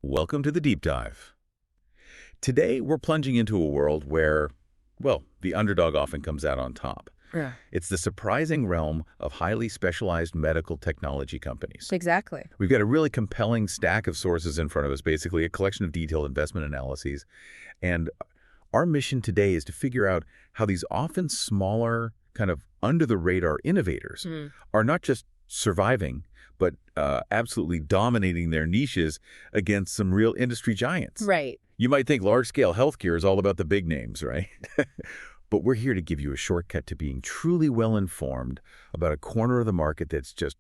Welcome to the Deep Dive. Today, we're plunging into a world where, well, the underdog often comes out on top. Yeah. It's the surprising realm of highly specialized medical technology companies. Exactly. We've got a really compelling stack of sources in front of us, basically a collection of detailed investment analyses. And our mission today is to figure out how these often smaller, kind of under-the-radar innovators are not just surviving, but absolutely dominating their niches against some real industry giants. Right. You might think large-scale healthcare is all about the big names, right? But we're here to give you a shortcut to being truly well-informed about a corner of the market that's just,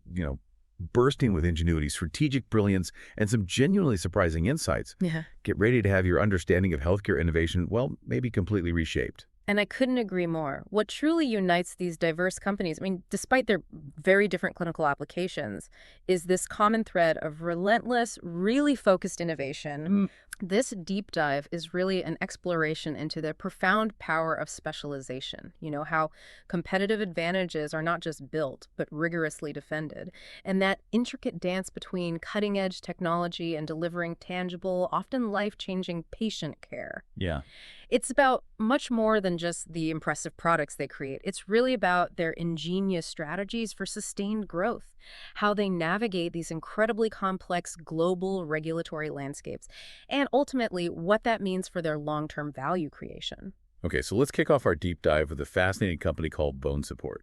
bursting with ingenuity, strategic brilliance, and some genuinely surprising insights. Yeah. Get ready to have your understanding of healthcare innovation, well, maybe completely reshaped. And I couldn't agree more. What truly unites these diverse companies, despite their very different clinical applications, is this common thread of relentless, really focused innovation. This deep dive is really an exploration into the profound power of specialization. How competitive advantages are not just built, but rigorously defended. And that intricate dance between cutting-edge technology and delivering tangible, often life-changing patient care. Yeah. It's about much more than just the impressive products they create. It's really about their ingenious strategies for sustained growth, how they navigate these incredibly complex global regulatory landscapes, and ultimately what that means for their long-term value creation. Okay, so let's kick off our deep dive with a fascinating company called Bonesupport.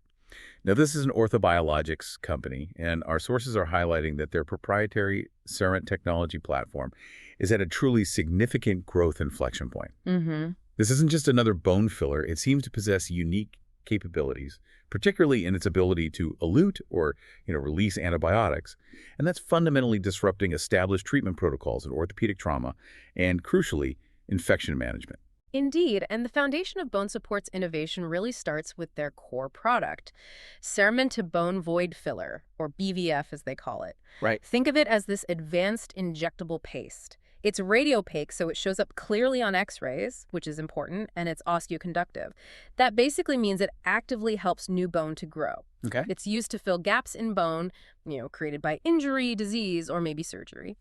Now, this is an orthobiologics company, and our sources are highlighting that their proprietary CellaVision technology platform is at a truly significant growth inflection point. This isn't just another bone filler. It seems to possess unique capabilities, particularly in its ability to elute or release antibiotics. And that's fundamentally disrupting established treatment protocols in orthopedic trauma and, crucially, infection management. Indeed, and the foundation of Bonesupport's innovation really starts with their core product, CellaVision Bone Void Filler, or BVF as they call it. Right. Think of it as this advanced injectable paste. It's radiopaque, so it shows up clearly on x-rays, which is important, and it's osteoconductive. That basically means it actively helps new bone to grow. Okay. It's used to fill gaps in bone, created by injury, disease, or maybe surgery.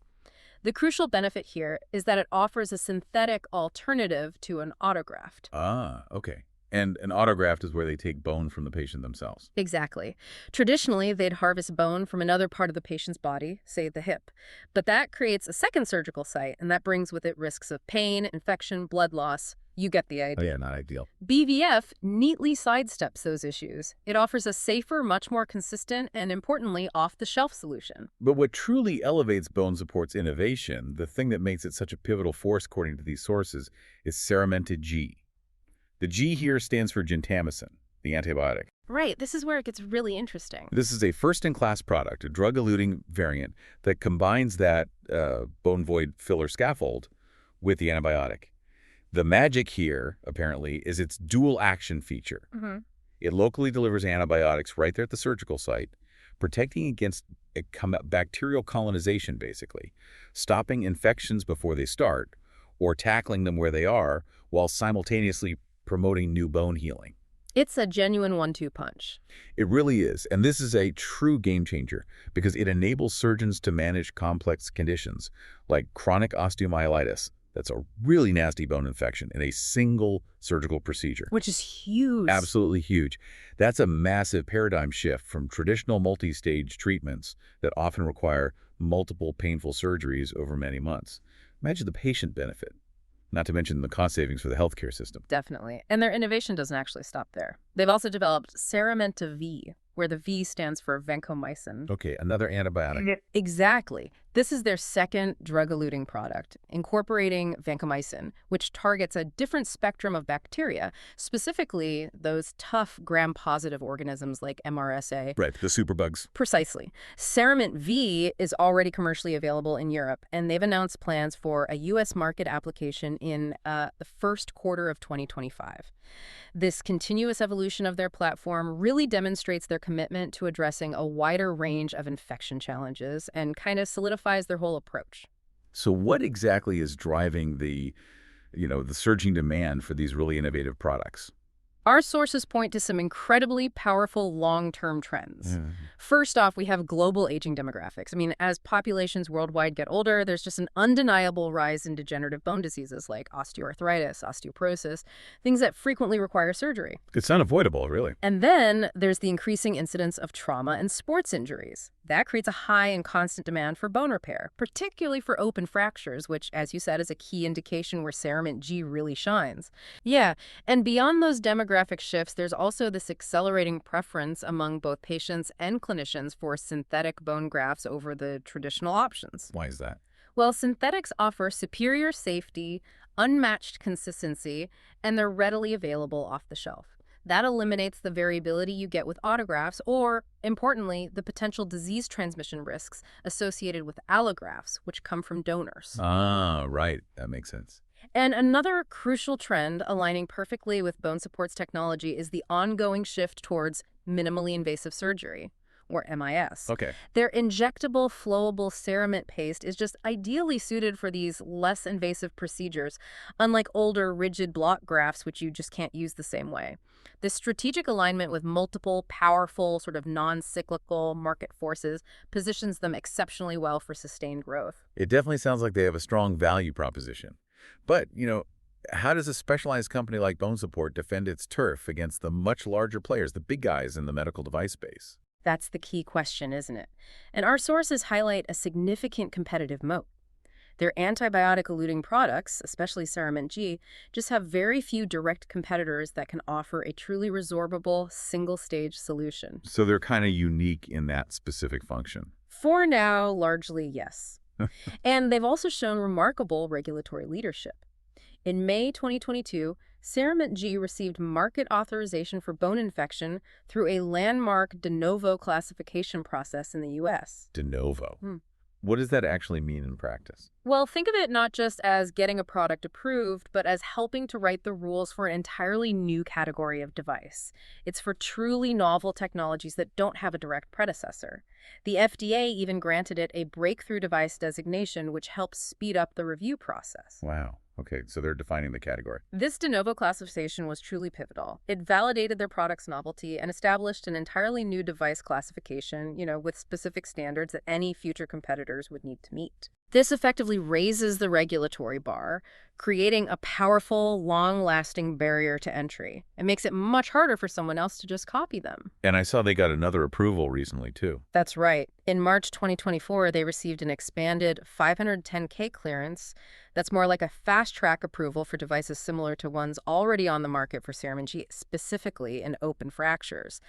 The crucial benefit here is that it offers a synthetic alternative to an autograft. Ah, okay. And an autograft is where they take bone from the patient themselves. Exactly. Traditionally, they'd harvest bone from another part of the patient's body, say the hip. But that creates a second surgical site, and that brings with it risks of pain, infection, blood loss. You get the idea. Oh, yeah, not ideal. BVF neatly sidesteps those issues. It offers a safer, much more consistent, and importantly, off-the-shelf solution. But what truly elevates Bonesupport's innovation, the thing that makes it such a pivotal force according to these sources, is CellaVision G. The G here stands for gentamicin, the antibiotic. Right. This is where it gets really interesting. This is a first-in-class product, a drug-eluting variant that combines that bone void filler scaffold with the antibiotic. The magic here, apparently, is its dual action feature. It locally delivers antibiotics right there at the surgical site, protecting against bacterial colonization, basically, stopping infections before they start, or tackling them where they are, while simultaneously promoting new bone healing. It's a genuine 1-2 punch. It really is, and this is a true game changer because it enables surgeons to manage complex conditions like chronic osteomyelitis. That's a really nasty bone infection in a single surgical procedure. Which is huge. Absolutely huge. That's a massive paradigm shift from traditional multi-stage treatments that often require multiple painful surgeries over many months. Imagine the patient benefit, not to mention the cost savings for the healthcare system. Definitely. And their innovation doesn't actually stop there. They've also developed CellaVision V, where the V stands for vancomycin. Okay, another antibiotic. Exactly. This is their second drug-eluting product, incorporating vancomycin, which targets a different spectrum of bacteria, specifically those tough gram-positive organisms like MRSA. Right, the superbugs. Precisely. CellaVision V is already commercially available in Europe, and they've announced plans for a U.S. market application in the first quarter of 2025. This continuous evolution of their platform really demonstrates their commitment to addressing a wider range of infection challenges and kind of solidifies their whole approach. So what exactly is driving the surging demand for these really innovative products? Our sources point to some incredibly powerful long-term trends. Yeah. First off, we have global aging demographics. I mean, as populations worldwide get older, there's just an undeniable rise in degenerative bone diseases like osteoarthritis, osteoporosis, things that frequently require surgery. It's unavoidable, really. And then there's the increasing incidence of trauma and sports injuries. That creates a high and constant demand for bone repair, particularly for open fractures, which, as you said, is a key indication where CellaVision G really shines. Yeah, and beyond those demographic shifts, there's also this accelerating preference among both patients and clinicians for synthetic bone grafts over the traditional options. Why is that? Well, synthetics offer superior safety, unmatched consistency, and they're readily available off the shelf. That eliminates the variability you get with autografts or, importantly, the potential disease transmission risks associated with allografts, which come from donors. Ah, right. That makes sense. And another crucial trend aligning perfectly with Bonesupport's technology is the ongoing shift towards minimally invasive surgery, or MIS. Okay. Their injectable, flowable CellaVision paste is just ideally suited for these less invasive procedures, unlike older, rigid block grafts, which you just can't use the same way. This strategic alignment with multiple, powerful, sort of non-cyclical market forces positions them exceptionally well for sustained growth. It definitely sounds like they have a strong value proposition. But, how does a specialized company like Bonesupport defend its turf against the much larger players, the big guys in the medical device space? That's the key question, isn't it? And our sources highlight a significant competitive moat. Their antibiotic-eluting products, especially CellaVision G, just have very few direct competitors that can offer a truly resorbable, single-stage solution. So they're kind of unique in that specific function. For now, largely yes. And they've also shown remarkable regulatory leadership. In May 2022, CellaVision G received market authorization for bone infection through a landmark de novo classification process in the U.S. De novo. What does that actually mean in practice? Well, think of it not just as getting a product approved, but as helping to write the rules for an entirely new category of device. It's for truly novel technologies that don't have a direct predecessor. The FDA even granted it a breakthrough device designation, which helps speed up the review process. Wow. Okay, so they're defining the category. This de novo classification was truly pivotal. It validated their product's novelty and established an entirely new device classification, with specific standards that any future competitors would need to meet. This effectively raises the regulatory bar, creating a powerful, long-lasting barrier to entry. It makes it much harder for someone else to just copy them. And I saw they got another approval recently, too. That's right. In March 2024, they received an expanded 510K clearance. That's more like a fast-track approval for devices similar to ones already on the market for CellaVision G, specifically in open fractures.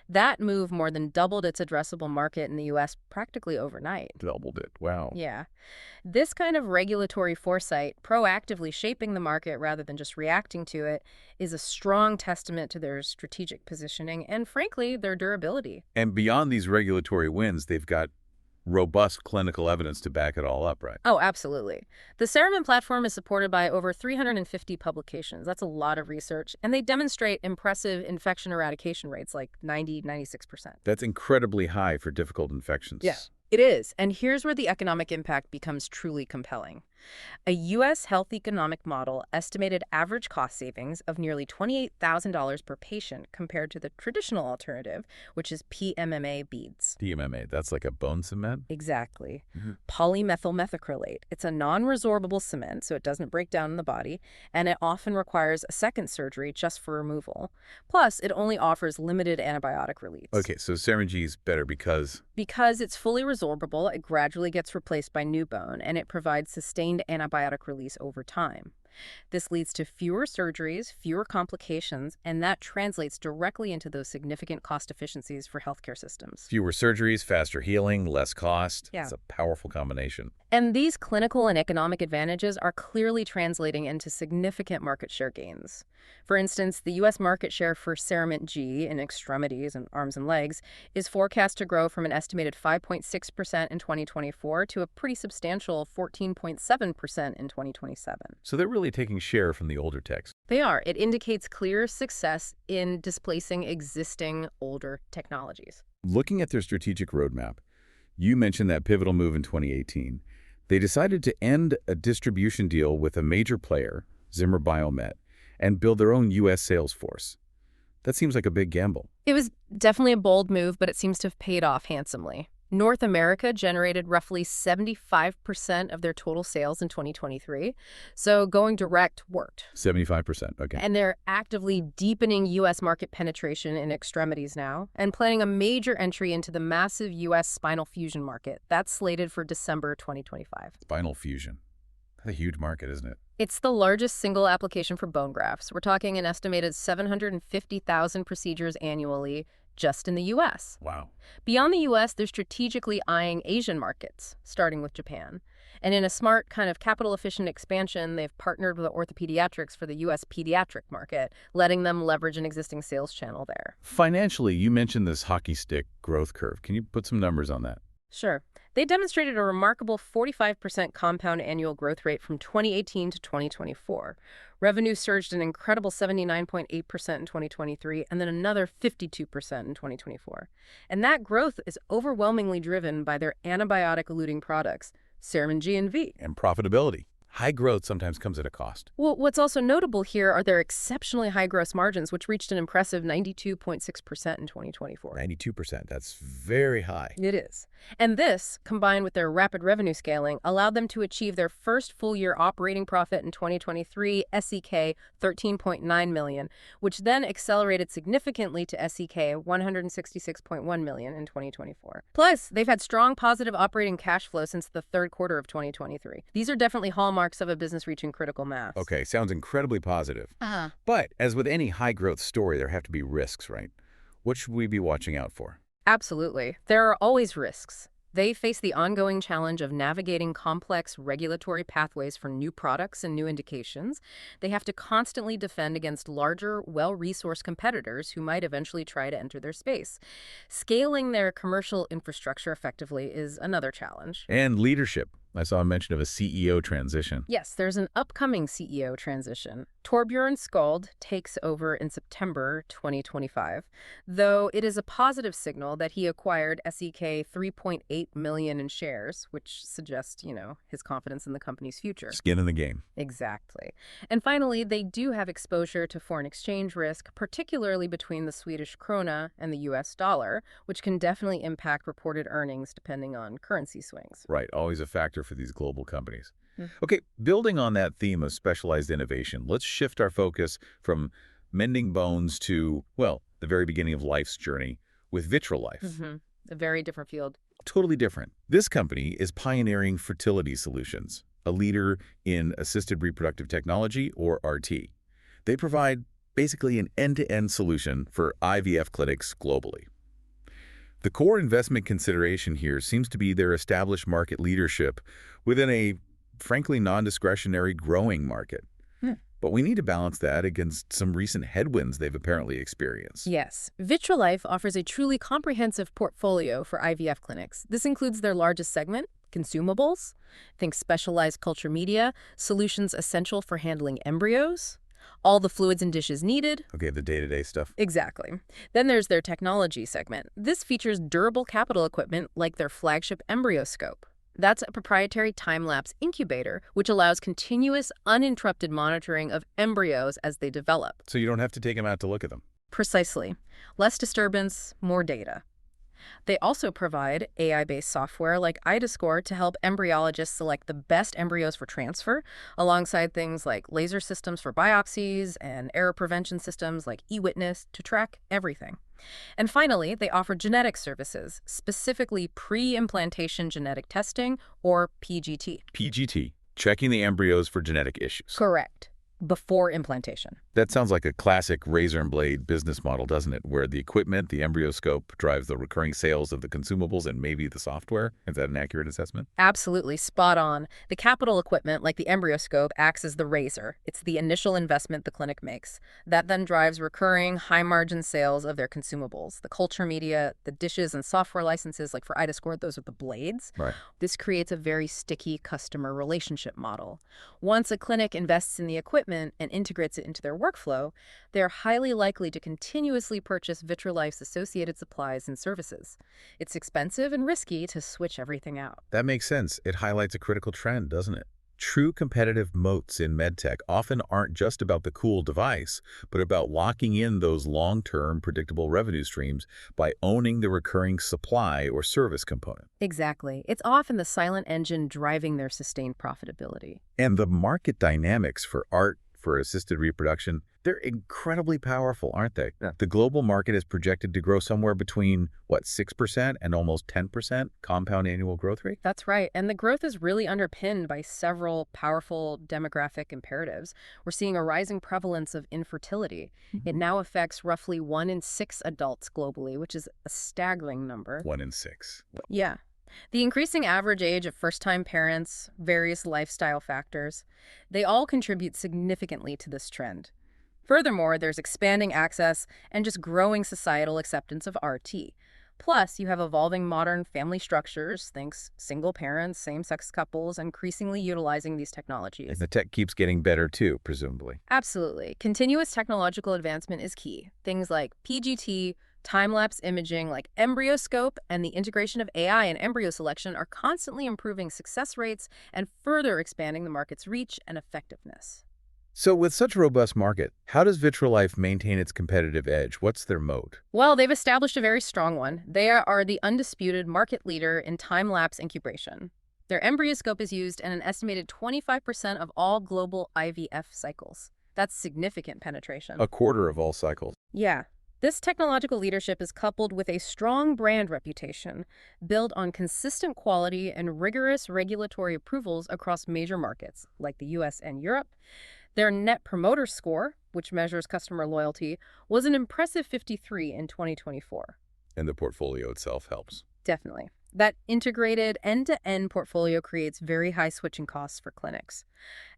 That move more than doubled its addressable market in the U.S. practically overnight. Doubled it. Wow. Yeah. This kind of regulatory foresight, proactively shaping the market rather than just reacting to it, is a strong testament to their strategic positioning and, frankly, their durability. And beyond these regulatory wins, they've got robust clinical evidence to back it all up, right? Oh, absolutely. The CellaVision platform is supported by over 350 publications. That's a lot of research. And they demonstrate impressive infection eradication rates like 96%. That's incredibly high for difficult infections. Yeah, it is. And here's where the economic impact becomes truly compelling. A U.S. health economic model estimated average cost savings of nearly $28,000 per patient compared to the traditional alternative, which is PMMA beads. PMMA, that's like a bone cement? Exactly. Polymethyl methacrylate. It's a non-resorbable cement, so it doesn't break down in the body, and it often requires a second surgery just for removal. Plus, it only offers limited antibiotic release. Okay, so CellaVision G is better because? Because it's fully resorbable, it gradually gets replaced by new bone, and it provides sustained antibiotic release over time. This leads to fewer surgeries, fewer complications, and that translates directly into those significant cost efficiencies for healthcare systems. Fewer surgeries, faster healing, less cost. Yeah. It's a powerful combination. And these clinical and economic advantages are clearly translating into significant market share gains. For instance, the U.S. market share for CellaVision G in extremities and arms and legs is forecast to grow from an estimated 5.6% in 2024 to a pretty substantial 14.7% in 2027. So they're really taking share from the older techs. They are. It indicates clear success in displacing existing older technologies. Looking at their strategic roadmap, you mentioned that pivotal move in 2018. They decided to end a distribution deal with a major player, Zimmer Biomet, and build their own U.S. sales force. That seems like a big gamble. It was definitely a bold move, but it seems to have paid off handsomely. North America generated roughly 75% of their total sales in 2023, so going direct worked. 75%, okay. And they're actively deepening U.S. market penetration in extremities now and planning a major entry into the massive U.S. spinal fusion market. That's slated for December 2025. Spinal fusion. That's a huge market, isn't it? It's the largest single application for bone grafts. We're talking an estimated 750,000 procedures annually just in the U.S. Wow. Beyond the U.S., they're strategically eyeing Asian markets, starting with Japan. And in a smart kind of capital-efficient expansion, they've partnered with Orthopediatrics for the U.S. pediatric market, letting them leverage an existing sales channel there. Financially, you mentioned this hockey stick growth curve. Can you put some numbers on that? Sure. They demonstrated a remarkable 45% compound annual growth rate from 2018 to 2024. Revenue surged an incredible 79.8% in 2023 and then another 52% in 2024. And that growth is overwhelmingly driven by their antibiotic-eluting products, CeramIGN G and V. And profitability. High growth sometimes comes at a cost. Well, what's also notable here are their exceptionally high gross margins, which reached an impressive 92.6% in 2024. 92%. That's very high. It is. And this, combined with their rapid revenue scaling, allowed them to achieve their first full-year operating profit in 2023, SEK 13.9 million, which then accelerated significantly to SEK 166.1 million in 2024. Plus, they've had strong positive operating cash flow since the third quarter of 2023. These are definitely hallmarks of a business reaching critical mass. Okay, sounds incredibly positive. But as with any high-growth story, there have to be risks, right? What should we be watching out for? Absolutely. There are always risks. They face the ongoing challenge of navigating complex regulatory pathways for new products and new indications. They have to constantly defend against larger, well-resourced competitors who might eventually try to enter their space. Scaling their commercial infrastructure effectively is another challenge. And leadership. I saw a mention of a CEO transition. Yes, there's an upcoming CEO transition. Torbjörn Skuld takes over in September 2025, though it is a positive signal that he acquired SEK 3.8 million in shares, which suggests, his confidence in the company's future. Skin in the game. Exactly. And finally, they do have exposure to foreign exchange risk, particularly between the Swedish krona and the US dollar, which can definitely impact reported earnings depending on currency swings. Right, always a factor for these global companies. Okay, building on that theme of specialized innovation, let's shift our focus from mending bones to, well, the very beginning of life's journey with Vitrolife. A very different field. Totally different. This company is pioneering fertility solutions, a leader in assisted reproductive technology, or RT. They provide basically an end-to-end solution for IVF clinics globally. The core investment consideration here seems to be their established market leadership within a, frankly, non-discretionary growing market. But we need to balance that against some recent headwinds they've apparently experienced. Yes. Vitrolife offers a truly comprehensive portfolio for IVF clinics. This includes their largest segment, consumables. Think specialized culture media, solutions essential for handling embryos, all the fluids and dishes needed. Okay, the day-to-day stuff. Exactly. Then there's their technology segment. This features durable capital equipment like their flagship EmbryoScope. That's a proprietary time-lapse incubator, which allows continuous, uninterrupted monitoring of embryos as they develop. So you don't have to take them out to look at them. Precisely. Less disturbance, more data. They also provide AI-based software like iDAScore to help embryologists select the best embryos for transfer, alongside things like laser systems for biopsies and error prevention systems like eWitness to track everything. And finally, they offer genetic services, specifically pre-implantation genetic testing, or PGT. PGT, checking the embryos for genetic issues. Correct. Before implantation. That sounds like a classic razor and blade business model, doesn't it? Where the equipment, the EmbryoScope, drives the recurring sales of the consumables and maybe the software. Is that an accurate assessment? Absolutely. Spot on. The capital equipment, like the EmbryoScope, acts as the razor. It's the initial investment the clinic makes. That then drives recurring, high-margin sales of their consumables. The culture media, the dishes and software licenses, like for iDAScore, those are the blades. Right. This creates a very sticky customer relationship model. Once a clinic invests in the equipment and integrates it into their workflow, they're highly likely to continuously purchase Vitrolife's associated supplies and services. It's expensive and risky to switch everything out. That makes sense. It highlights a critical trend, doesn't it? True competitive moats in medtech often aren't just about the cool device, but about locking in those long-term predictable revenue streams by owning the recurring supply or service component. Exactly. It's often the silent engine driving their sustained profitability. And the market dynamics for assisted reproduction, they're incredibly powerful, aren't they? Yeah. The global market is projected to grow somewhere between, 6% and almost 10% compound annual growth rate? That's right. And the growth is really underpinned by several powerful demographic imperatives. We're seeing a rising prevalence of infertility. It now affects roughly 1 in 6 adults globally, which is a staggering number. 1 in 6. Yeah. The increasing average age of first-time parents, various lifestyle factors, they all contribute significantly to this trend. Furthermore, there's expanding access and just growing societal acceptance of RT. Plus, you have evolving modern family structures, think single parents, same-sex couples, increasingly utilizing these technologies. And the tech keeps getting better too, presumably. Absolutely. Continuous technological advancement is key. Things like PGT, time-lapse imaging like EmbryoScope, and the integration of AI in embryo selection are constantly improving success rates and further expanding the market's reach and effectiveness. So with such a robust market, how does Vitrolife maintain its competitive edge? What's their moat? Well, they've established a very strong one. They are the undisputed market leader in time-lapse incubation. Their EmbryoScope is used in an estimated 25% of all global IVF cycles. That's significant penetration. A quarter of all cycles. Yeah. This technological leadership is coupled with a strong brand reputation, built on consistent quality and rigorous regulatory approvals across major markets, like the US and Europe. Their Net Promoter Score, which measures customer loyalty, was an impressive 53 in 2024. And the portfolio itself helps. Definitely. That integrated end-to-end portfolio creates very high switching costs for clinics.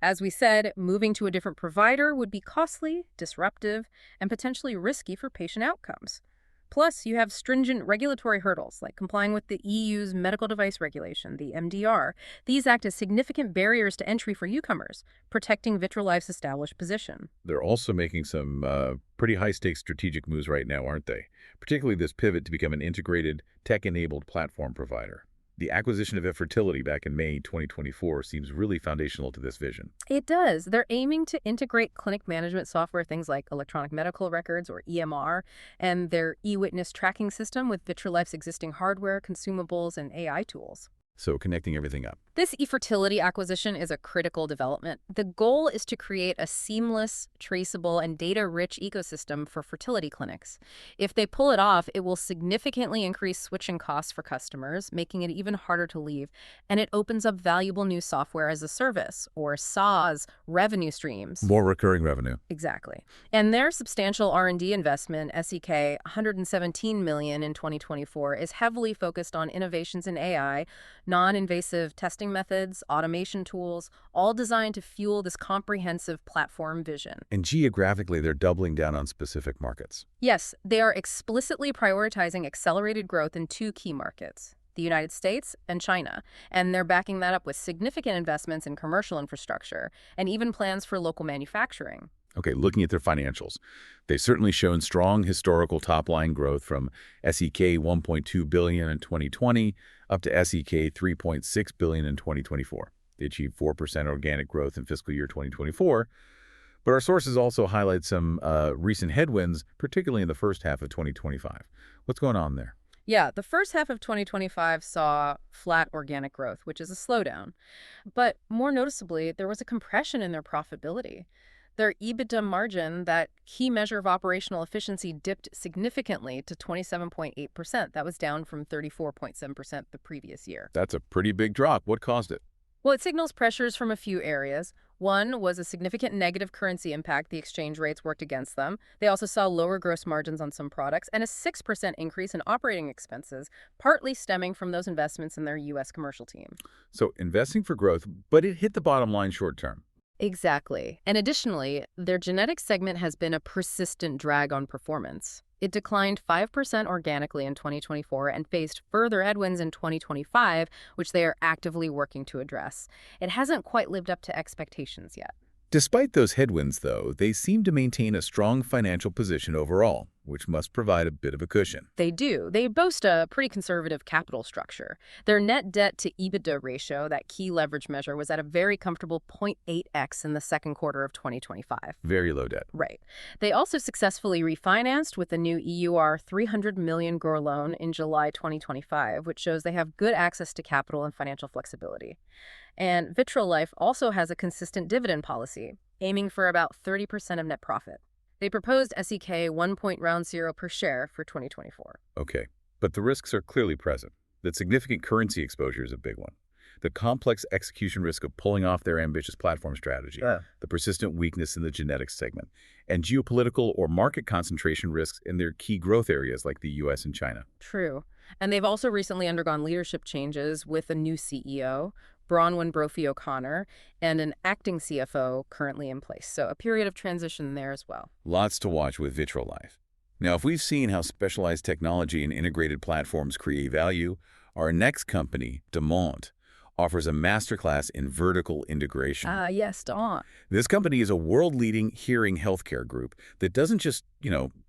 As we said, moving to a different provider would be costly, disruptive, and potentially risky for patient outcomes. Plus, you have stringent regulatory hurdles, like complying with the EU's medical device regulation, the MDR. These act as significant barriers to entry for newcomers, protecting Vitrolife's established position. They're also making some pretty high-stakes strategic moves right now, aren't they? Particularly this pivot to become an integrated, tech-enabled platform provider. The acquisition of Infertility back in May 2024 seems really foundational to this vision. It does. They're aiming to integrate clinic management software, things like electronic medical records or EMR, and their e-witness tracking system with Vitrolife's existing hardware, consumables, and AI tools. So connecting everything up. This eFertility acquisition is a critical development. The goal is to create a seamless, traceable, and data-rich ecosystem for fertility clinics. If they pull it off, it will significantly increase switching costs for customers, making it even harder to leave, and it opens up valuable new software as a service, or SaaS, revenue streams. More recurring revenue. Exactly. And their substantial R&D investment, SEK $117 million in 2024, is heavily focused on innovations in AI, non-invasive testing methods, automation tools, all designed to fuel this comprehensive platform vision. And geographically, they're doubling down on specific markets. Yes, they are explicitly prioritizing accelerated growth in 2 key markets, the United States and China, and they're backing that up with significant investments in commercial infrastructure and even plans for local manufacturing. Okay, looking at their financials, they've certainly shown strong historical top-line growth from SEK $1.2 billion in 2020 up to SEK $3.6 billion in 2024. They achieved 4% organic growth in fiscal year 2024, but our sources also highlight some recent headwinds, particularly in the first half of 2025. What's going on there? Yeah, the first half of 2025 saw flat organic growth, which is a slowdown. But more noticeably, there was a compression in their profitability. Their EBITDA margin, that key measure of operational efficiency, dipped significantly to 27.8%. That was down from 34.7% the previous year. That's a pretty big drop. What caused it? Well, it signals pressures from a few areas. One was a significant negative currency impact. The exchange rates worked against them. They also saw lower gross margins on some products and a 6% increase in operating expenses, partly stemming from those investments in their U.S. commercial team. So investing for growth, but it hit the bottom line short term. Exactly. And additionally, their genetics segment has been a persistent drag on performance. It declined 5% organically in 2024 and faced further headwinds in 2025, which they are actively working to address. It hasn't quite lived up to expectations yet. Despite those headwinds, though, they seem to maintain a strong financial position overall. which must provide a bit of a cushion. They do. They boast a pretty conservative capital structure. Their net debt to EBITDA ratio, that key leverage measure, was at a very comfortable 0.8x in the second quarter of 2025. Very low debt. Right. They also successfully refinanced with a new EUR 300 million euro loan in July 2025, which shows they have good access to capital and financial flexibility. And Vitrolife also has a consistent dividend policy, aiming for about 30% of net profit. They proposed SEK 1.00 per share for 2024. Okay, but the risks are clearly present. That significant currency exposure is a big one. The complex execution risk of pulling off their ambitious platform strategy, the persistent weakness in the genetics segment, and geopolitical or market concentration risks in their key growth areas like the US and China. True. And they've also recently undergone leadership changes with a new CEO, Bronwyn Brophy O'Connor, and an acting CFO currently in place. So a period of transition there as well. Lots to watch with Vitrolife. Now, if we've seen how specialized technology and integrated platforms create value, our next company, Demant, offers a masterclass in vertical integration. Yes, Dawn. This company is a world-leading hearing healthcare group that doesn't just,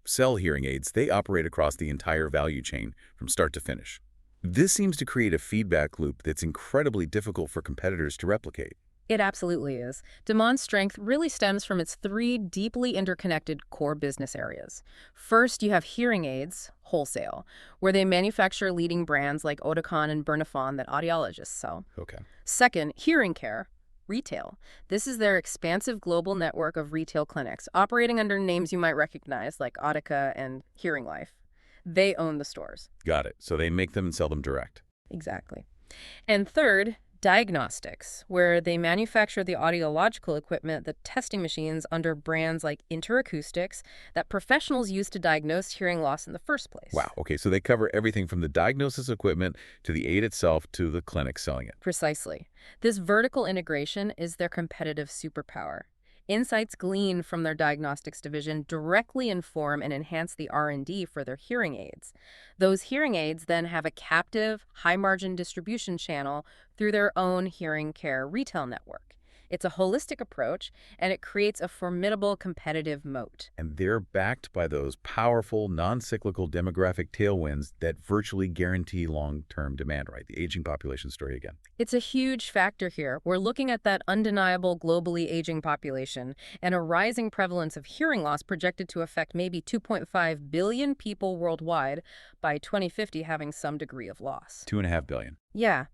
sell hearing aids. They operate across the entire value chain from start to finish. This seems to create a feedback loop that's incredibly difficult for competitors to replicate. It absolutely is. Demant's strength really stems from its three deeply interconnected core business areas. First, you have hearing aids, wholesale, where they manufacture leading brands like Oticon and Bernafon that audiologists sell. Okay. Second, hearing care, retail. This is their expansive global network of retail clinics, operating under names you might recognize like Audica and Hearing Life. They own the stores. Got it. So they make them and sell them direct. Exactly. And third, diagnostics, where they manufacture the audiological equipment, the testing machines under brands like Interacoustics that professionals use to diagnose hearing loss in the first place. Wow. Okay, so they cover everything from the diagnosis equipment to the aid itself to the clinic selling it. Precisely. This vertical integration is their competitive superpower. Insights gleaned from their diagnostics division directly inform and enhance the R&D for their hearing aids. Those hearing aids then have a captive, high-margin distribution channel through their own hearing care retail network. It's a holistic approach, and it creates a formidable competitive moat. And they're backed by those powerful, non-cyclical demographic tailwinds that virtually guarantee long-term demand, right? The aging population story again. It's a huge factor here. We're looking at that undeniable globally aging population and a rising prevalence of hearing loss projected to affect maybe 2.5 billion people worldwide by 2050 having some degree of loss. 2.5 billion. Yeah.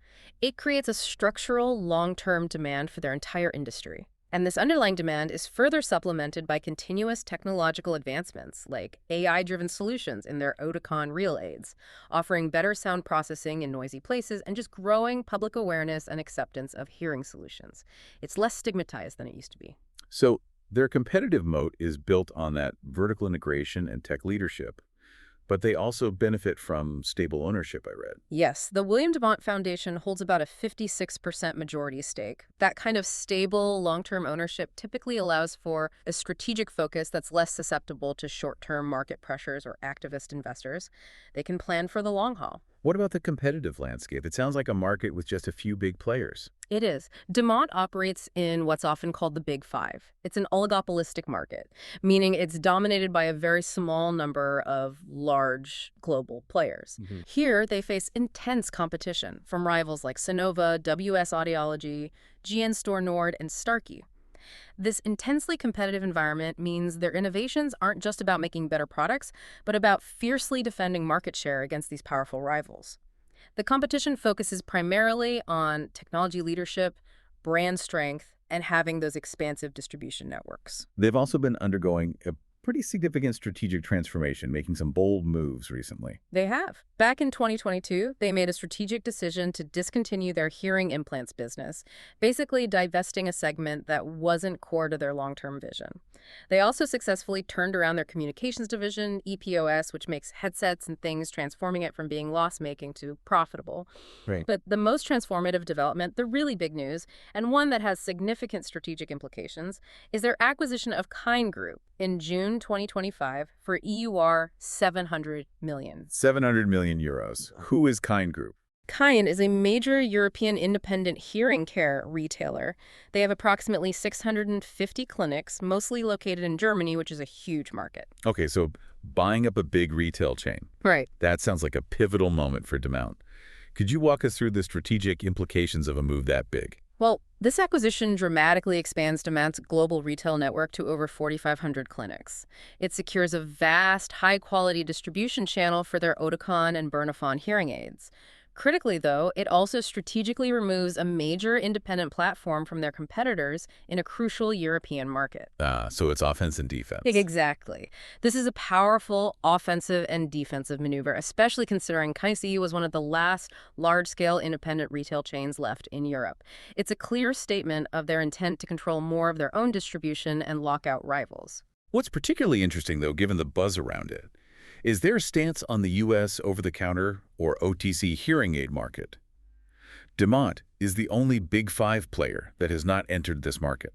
It creates a structural, long-term demand for their entire industry. And this underlying demand is further supplemented by continuous technological advancements like AI-driven solutions in their Oticon Real aids, offering better sound processing in noisy places and just growing public awareness and acceptance of hearing solutions. It's less stigmatized than it used to be. So their competitive moat is built on that vertical integration and tech leadership, but they also benefit from stable ownership, I read. Yes, the William Demant Foundation holds about a 56% majority stake. That kind of stable, long-term ownership typically allows for a strategic focus that's less susceptible to short-term market pressures or activist investors. They can plan for the long haul. What about the competitive landscape? It sounds like a market with just a few big players. It is. Demant operates in what's often called the Big Five. It's an oligopolistic market, meaning it's dominated by a very small number of large global players. Here, they face intense competition from rivals like Sonova, WS Audiology, GN Store Nord, and Starkey. This intensely competitive environment means their innovations aren't just about making better products, but about fiercely defending market share against these powerful rivals. The competition focuses primarily on technology leadership, brand strength, and having those expansive distribution networks. They've also been undergoing a pretty significant strategic transformation, making some bold moves recently. They have. Back in 2022, they made a strategic decision to discontinue their hearing implants business, basically divesting a segment that wasn't core to their long-term vision. They also successfully turned around their communications division, EPOS, which makes headsets and things, transforming it from being loss-making to profitable. Right. But the most transformative development, the really big news, and one that has significant strategic implications, is their acquisition of Kind Group in June 2025 for EUR 700 million. 700 million euros. Who is Kind Group? Kind is a major European independent hearing care retailer. They have approximately 650 clinics, mostly located in Germany, which is a huge market. Okay, so buying up a big retail chain. Right. That sounds like a pivotal moment for Demant. Could you walk us through the strategic implications of a move that big? Well, this acquisition dramatically expands Demant's global retail network to over 4,500 clinics. It secures a vast, high-quality distribution channel for their Oticon and Bernafon hearing aids. Critically, though, it also strategically removes a major independent platform from their competitors in a crucial European market. So it's offense and defense. Exactly. This is a powerful offensive and defensive maneuver, especially considering Kaisi was one of the last large-scale independent retail chains left in Europe. It's a clear statement of their intent to control more of their own distribution and lock out rivals. What's particularly interesting, though, given the buzz around it, is their stance on the U.S. over-the-counter or OTC hearing aid market. Demant is the only Big Five player that has not entered this market.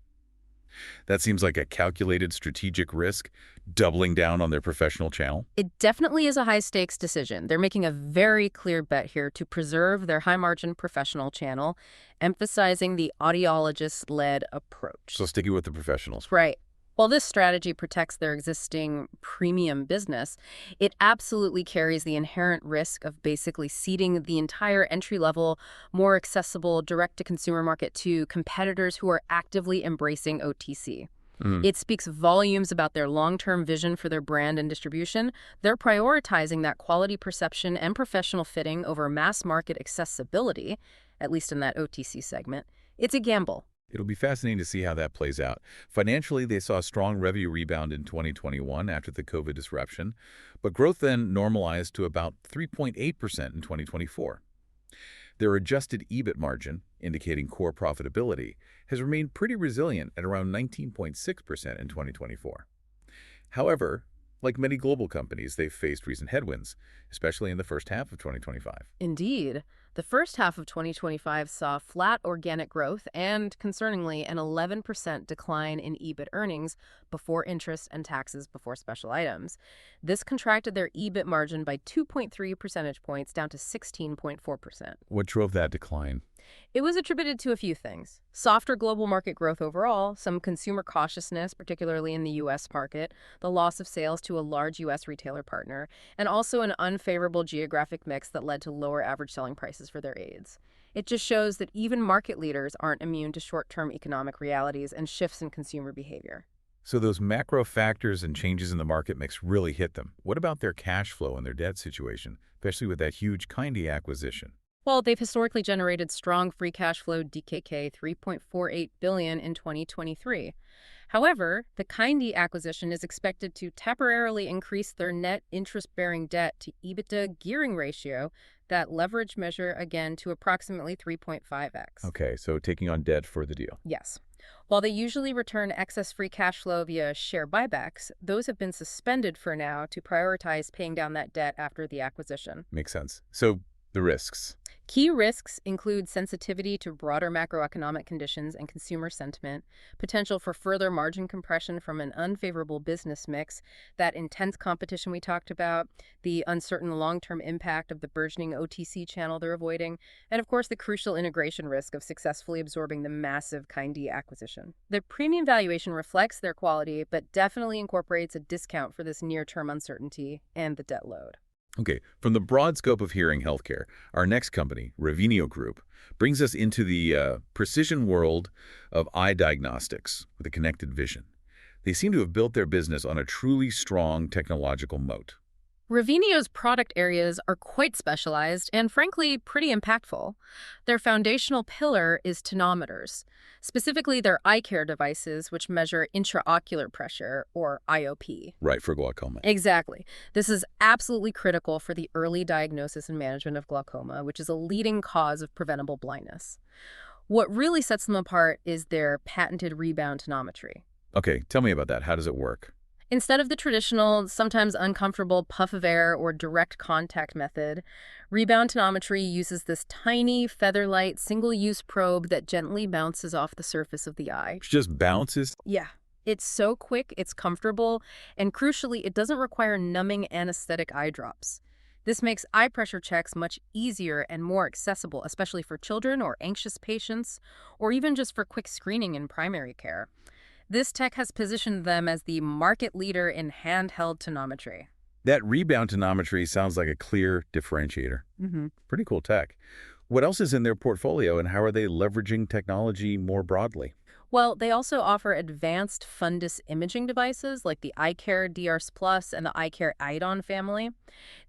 That seems like a calculated strategic risk, doubling down on their professional channel. It definitely is a high-stakes decision. They're making a very clear bet here to preserve their high-margin professional channel, emphasizing the audiologist-led approach. So sticking with the professionals. Right. While this strategy protects their existing premium business, it absolutely carries the inherent risk of basically ceding the entire entry-level, more accessible direct-to-consumer market to competitors who are actively embracing OTC. It speaks volumes about their long-term vision for their brand and distribution. They're prioritizing that quality perception and professional fitting over mass-market accessibility, at least in that OTC segment. It's a gamble. It'll be fascinating to see how that plays out. Financially, they saw a strong revenue rebound in 2021 after the COVID disruption, but growth then normalized to about 3.8% in 2024. Their adjusted EBIT margin, indicating core profitability, has remained pretty resilient at around 19.6% in 2024. However, like many global companies, they've faced recent headwinds, especially in the first half of 2025. Indeed. The first half of 2025 saw flat organic growth and, concerningly, an 11% decline in EBIT earnings before interest and taxes before special items. This contracted their EBIT margin by 2.3 percentage points down to 16.4%. What drove that decline? It was attributed to a few things. Softer global market growth overall, some consumer cautiousness, particularly in the U.S. market, the loss of sales to a large U.S. retailer partner, and also an unfavorable geographic mix that led to lower average selling prices for their aids. It just shows that even market leaders aren't immune to short-term economic realities and shifts in consumer behavior. So those macro factors and changes in the market mix really hit them. What about their cash flow and their debt situation, especially with that huge Kindy acquisition? Well, they've historically generated strong free cash flow, DKK 3.48 billion in 2023. However, the Kindy acquisition is expected to temporarily increase their net interest-bearing debt to EBITDA gearing ratio, that leverage measure again to approximately 3.5x. Okay, so taking on debt for the deal. Yes. While they usually return excess free cash flow via share buybacks, those have been suspended for now to prioritize paying down that debt after the acquisition. Makes sense. So the risks. Key risks include sensitivity to broader macroeconomic conditions and consumer sentiment, potential for further margin compression from an unfavorable business mix, that intense competition we talked about, the uncertain long-term impact of the burgeoning OTC channel they're avoiding, and of course the crucial integration risk of successfully absorbing the massive Kindy acquisition. The premium valuation reflects their quality, but definitely incorporates a discount for this near-term uncertainty and the debt load. Okay, from the broad scope of hearing healthcare, our next company, Revenio Group, brings us into the precision world of eye diagnostics with a connected vision. They seem to have built their business on a truly strong technological moat. Revenio's product areas are quite specialized and, frankly, pretty impactful. Their foundational pillar is tonometers, specifically their eye care devices, which measure intraocular pressure, or IOP. Right, for glaucoma. Exactly. This is absolutely critical for the early diagnosis and management of glaucoma, which is a leading cause of preventable blindness. What really sets them apart is their patented rebound tonometry. Okay, tell me about that. How does it work? Instead of the traditional, sometimes uncomfortable puff of air or direct contact method, rebound tonometry uses this tiny, feather-light, single-use probe that gently bounces off the surface of the eye. It just bounces? Yeah. It's so quick, it's comfortable, and crucially, it doesn't require numbing anesthetic eye drops. This makes eye pressure checks much easier and more accessible, especially for children or anxious patients, or even just for quick screening in primary care. This tech has positioned them as the market leader in handheld tonometry. That rebound tonometry sounds like a clear differentiator. Pretty cool tech. What else is in their portfolio, and how are they leveraging technology more broadly? Well, they also offer advanced fundus imaging devices like the iCare DRS Plus and the iCare Iodine family.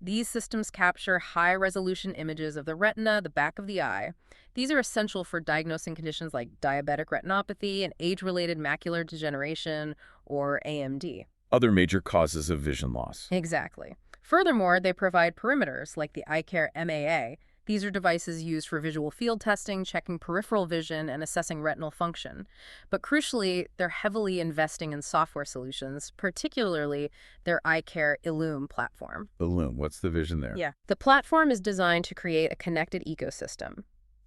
These systems capture high-resolution images of the retina, the back of the eye. These are essential for diagnosing conditions like diabetic retinopathy and age-related macular degeneration, or AMD. Other major causes of vision loss. Exactly. Furthermore, they provide perimeters like the iCare MAA. These are devices used for visual field testing, checking peripheral vision, and assessing retinal function. But crucially, they're heavily investing in software solutions, particularly their iCare Illume platform. Illume, what's the vision there? Yeah. The platform is designed to create a connected ecosystem.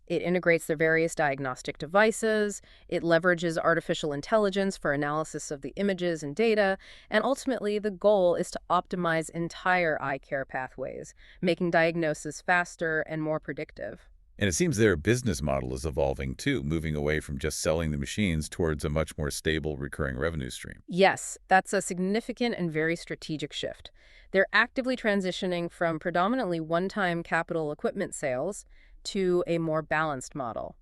It integrates their various diagnostic devices, it leverages artificial intelligence for analysis of the images and data, and ultimately the goal is to optimize entire eye care pathways, making diagnosis faster and more predictive. And it seems their business model is evolving too, moving away from just selling the machines towards a much more stable recurring revenue stream. Yes, that's a significant and very strategic shift. They're actively transitioning from predominantly one-time capital equipment sales to a more balanced model.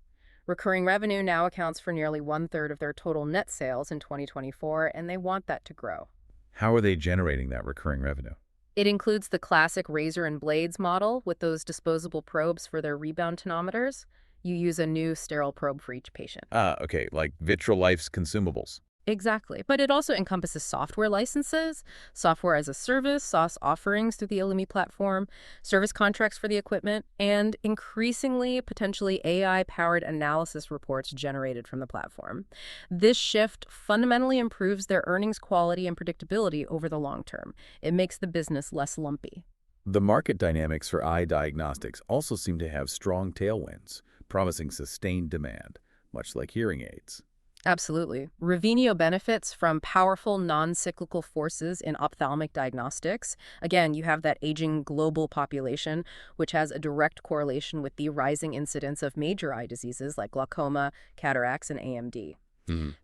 Recurring revenue now accounts for nearly one-third of their total net sales in 2024, and they want that to grow. How are they generating that recurring revenue? It includes the classic razor and blades model with those disposable probes for their rebound tonometers. You use a new sterile probe for each patient. Okay, like Vitrolife's consumables. Exactly. But it also encompasses software licenses, software as a service, SaaS offerings through the Illumi platform, service contracts for the equipment, and increasingly, potentially AI-powered analysis reports generated from the platform. This shift fundamentally improves their earnings quality and predictability over the long term. It makes the business less lumpy. The market dynamics for eye diagnostics also seem to have strong tailwinds, promising sustained demand, much like hearing aids. Absolutely. Revenio benefits from powerful non-cyclical forces in ophthalmic diagnostics. Again, you have that aging global population, which has a direct correlation with the rising incidence of major eye diseases like glaucoma, cataracts, and AMD.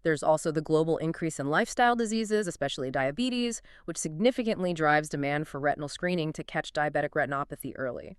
There's also the global increase in lifestyle diseases, especially diabetes, which significantly drives demand for retinal screening to catch diabetic retinopathy early.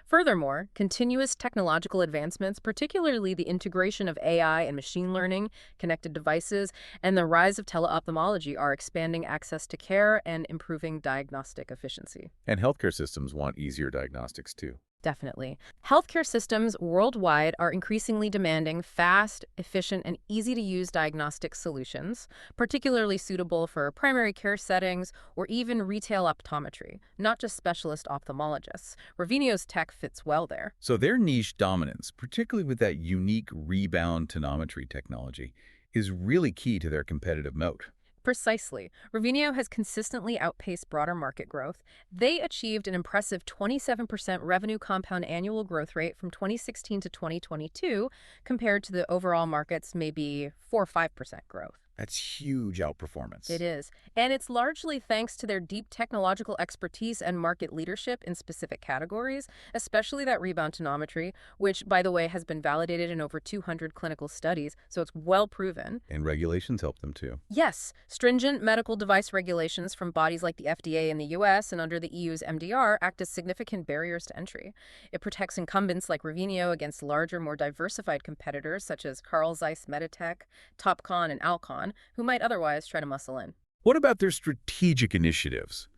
Furthermore, continuous technological advancements, particularly the integration of AI and machine learning, connected devices, and the rise of teleophthalmology are expanding access to care and improving diagnostic efficiency. And healthcare systems want easier diagnostics too. Definitely. Healthcare systems worldwide are increasingly demanding fast, efficient, and easy-to-use diagnostic solutions, particularly suitable for primary care settings or even retail optometry, not just specialist ophthalmologists. Revenio's tech fits well there. So their niche dominance, particularly with that unique rebound tonometry technology, is really key to their competitive moat. Precisely. Revenio has consistently outpaced broader market growth. They achieved an impressive 27% revenue compound annual growth rate from 2016 to 2022, compared to the overall market's maybe 4 or 5% growth. That's huge outperformance. It is. And it's largely thanks to their deep technological expertise and market leadership in specific categories, especially that rebound tonometry, which, by the way, has been validated in over 200 clinical studies, so it's well proven. And regulations help them too. Yes, stringent medical device regulations from bodies like the FDA in the US and under the EU's MDR act as significant barriers to entry. It protects incumbents like Revenio against larger, more diversified competitors such as Carl Zeiss Meditech, Topcon, and Alcon, who might otherwise try to muscle in. What about their strategic initiatives?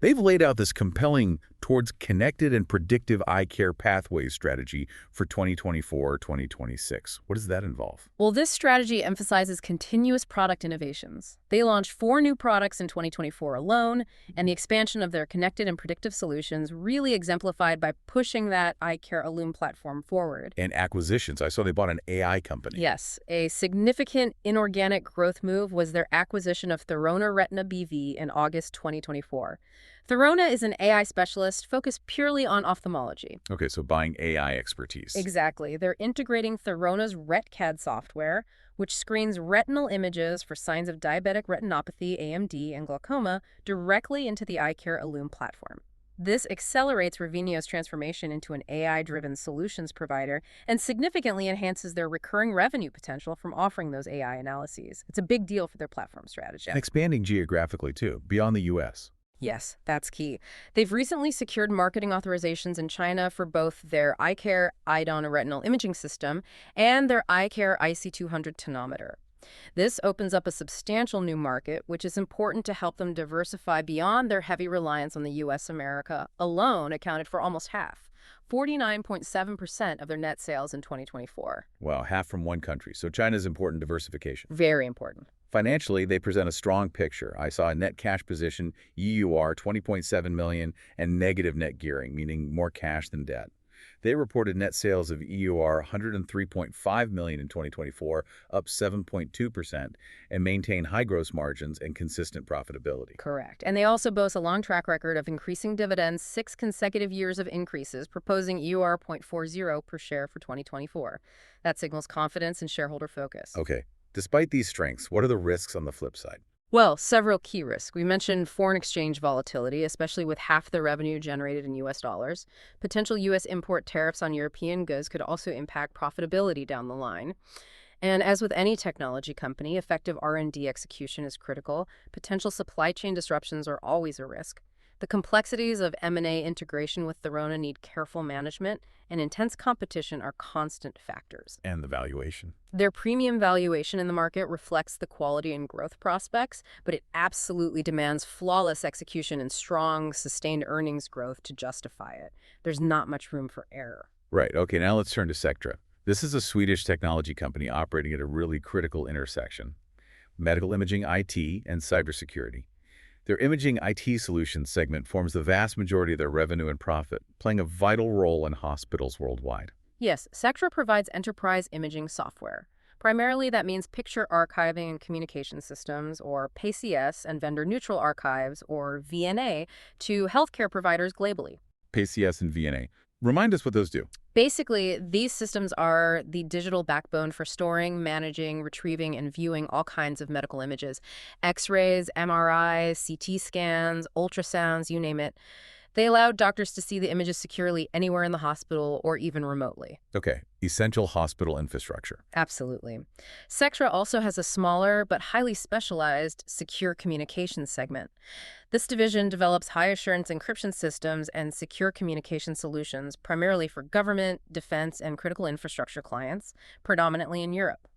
They've laid out this compelling towards connected and predictive eye care pathways strategy for 2024-2026. What does that involve? Well, this strategy emphasizes continuous product innovations. They launched 4 new products in 2024 alone, and the expansion of their connected and predictive solutions really exemplified by pushing that eye care Illume platform forward. And acquisitions. I saw they bought an AI company. Yes, a significant inorganic growth move was their acquisition of Thorona Retina BV in August 2024. Thorona is an AI specialist focused purely on ophthalmology. Okay, so buying AI expertise. Exactly. They're integrating Thorona's RetCAD software, which screens retinal images for signs of diabetic retinopathy, AMD, and glaucoma directly into the iCare Illume platform. This accelerates Revenio's transformation into an AI-driven solutions provider and significantly enhances their recurring revenue potential from offering those AI analyses. It's a big deal for their platform strategy. And expanding geographically, too, beyond the U.S. Yes, that's key. They've recently secured marketing authorizations in China for both their iCare iDon retinal imaging system and their iCare IC200 tonometer. This opens up a substantial new market, which is important to help them diversify beyond their heavy reliance on the U.S. America alone accounted for almost half, 49.7% of their net sales in 2024. Wow, half from one country. So China's important diversification. Very important. Financially, they present a strong picture. I saw a net cash position, EUR 20.7 million, and negative net gearing, meaning more cash than debt. They reported net sales of EUR 103.5 million in 2024, up 7.2%, and maintain high gross margins and consistent profitability. Correct. And they also boast a long track record of increasing dividends, 6 consecutive years of increases, proposing EUR 0.40 per share for 2024. That signals confidence and shareholder focus. Okay. Despite these strengths, what are the risks on the flip side? Well, several key risks. We mentioned foreign exchange volatility, especially with half the revenue generated in U.S. dollars. Potential U.S. import tariffs on European goods could also impact profitability down the line. And as with any technology company, effective R&D execution is critical. Potential supply chain disruptions are always a risk. The complexities of M&A integration with Thorona need careful management, and intense competition are constant factors. And the valuation. Their premium valuation in the market reflects the quality and growth prospects, but it absolutely demands flawless execution and strong, sustained earnings growth to justify it. There's not much room for error. Right. Okay, now let's turn to Sectra. This is a Swedish technology company operating at a really critical intersection: medical imaging, IT, and cybersecurity. Their imaging IT solutions segment forms the vast majority of their revenue and profit, playing a vital role in hospitals worldwide. Yes, Sectra provides enterprise imaging software. Primarily, that means picture archiving and communication systems, or PCS, and vendor-neutral archives, or VNA, to healthcare providers globally. PCS and VNA. Remind us what those do. Basically, these systems are the digital backbone for storing, managing, retrieving, and viewing all kinds of medical images. X-rays, MRIs, CT scans, ultrasounds, you name it. They allow doctors to see the images securely anywhere in the hospital or even remotely. Okay, essential hospital infrastructure. Absolutely. Sectra also has a smaller but highly specialized secure communications segment. This division develops high-assurance encryption systems and secure communication solutions primarily for government, defense, and critical infrastructure clients, predominantly in Europe.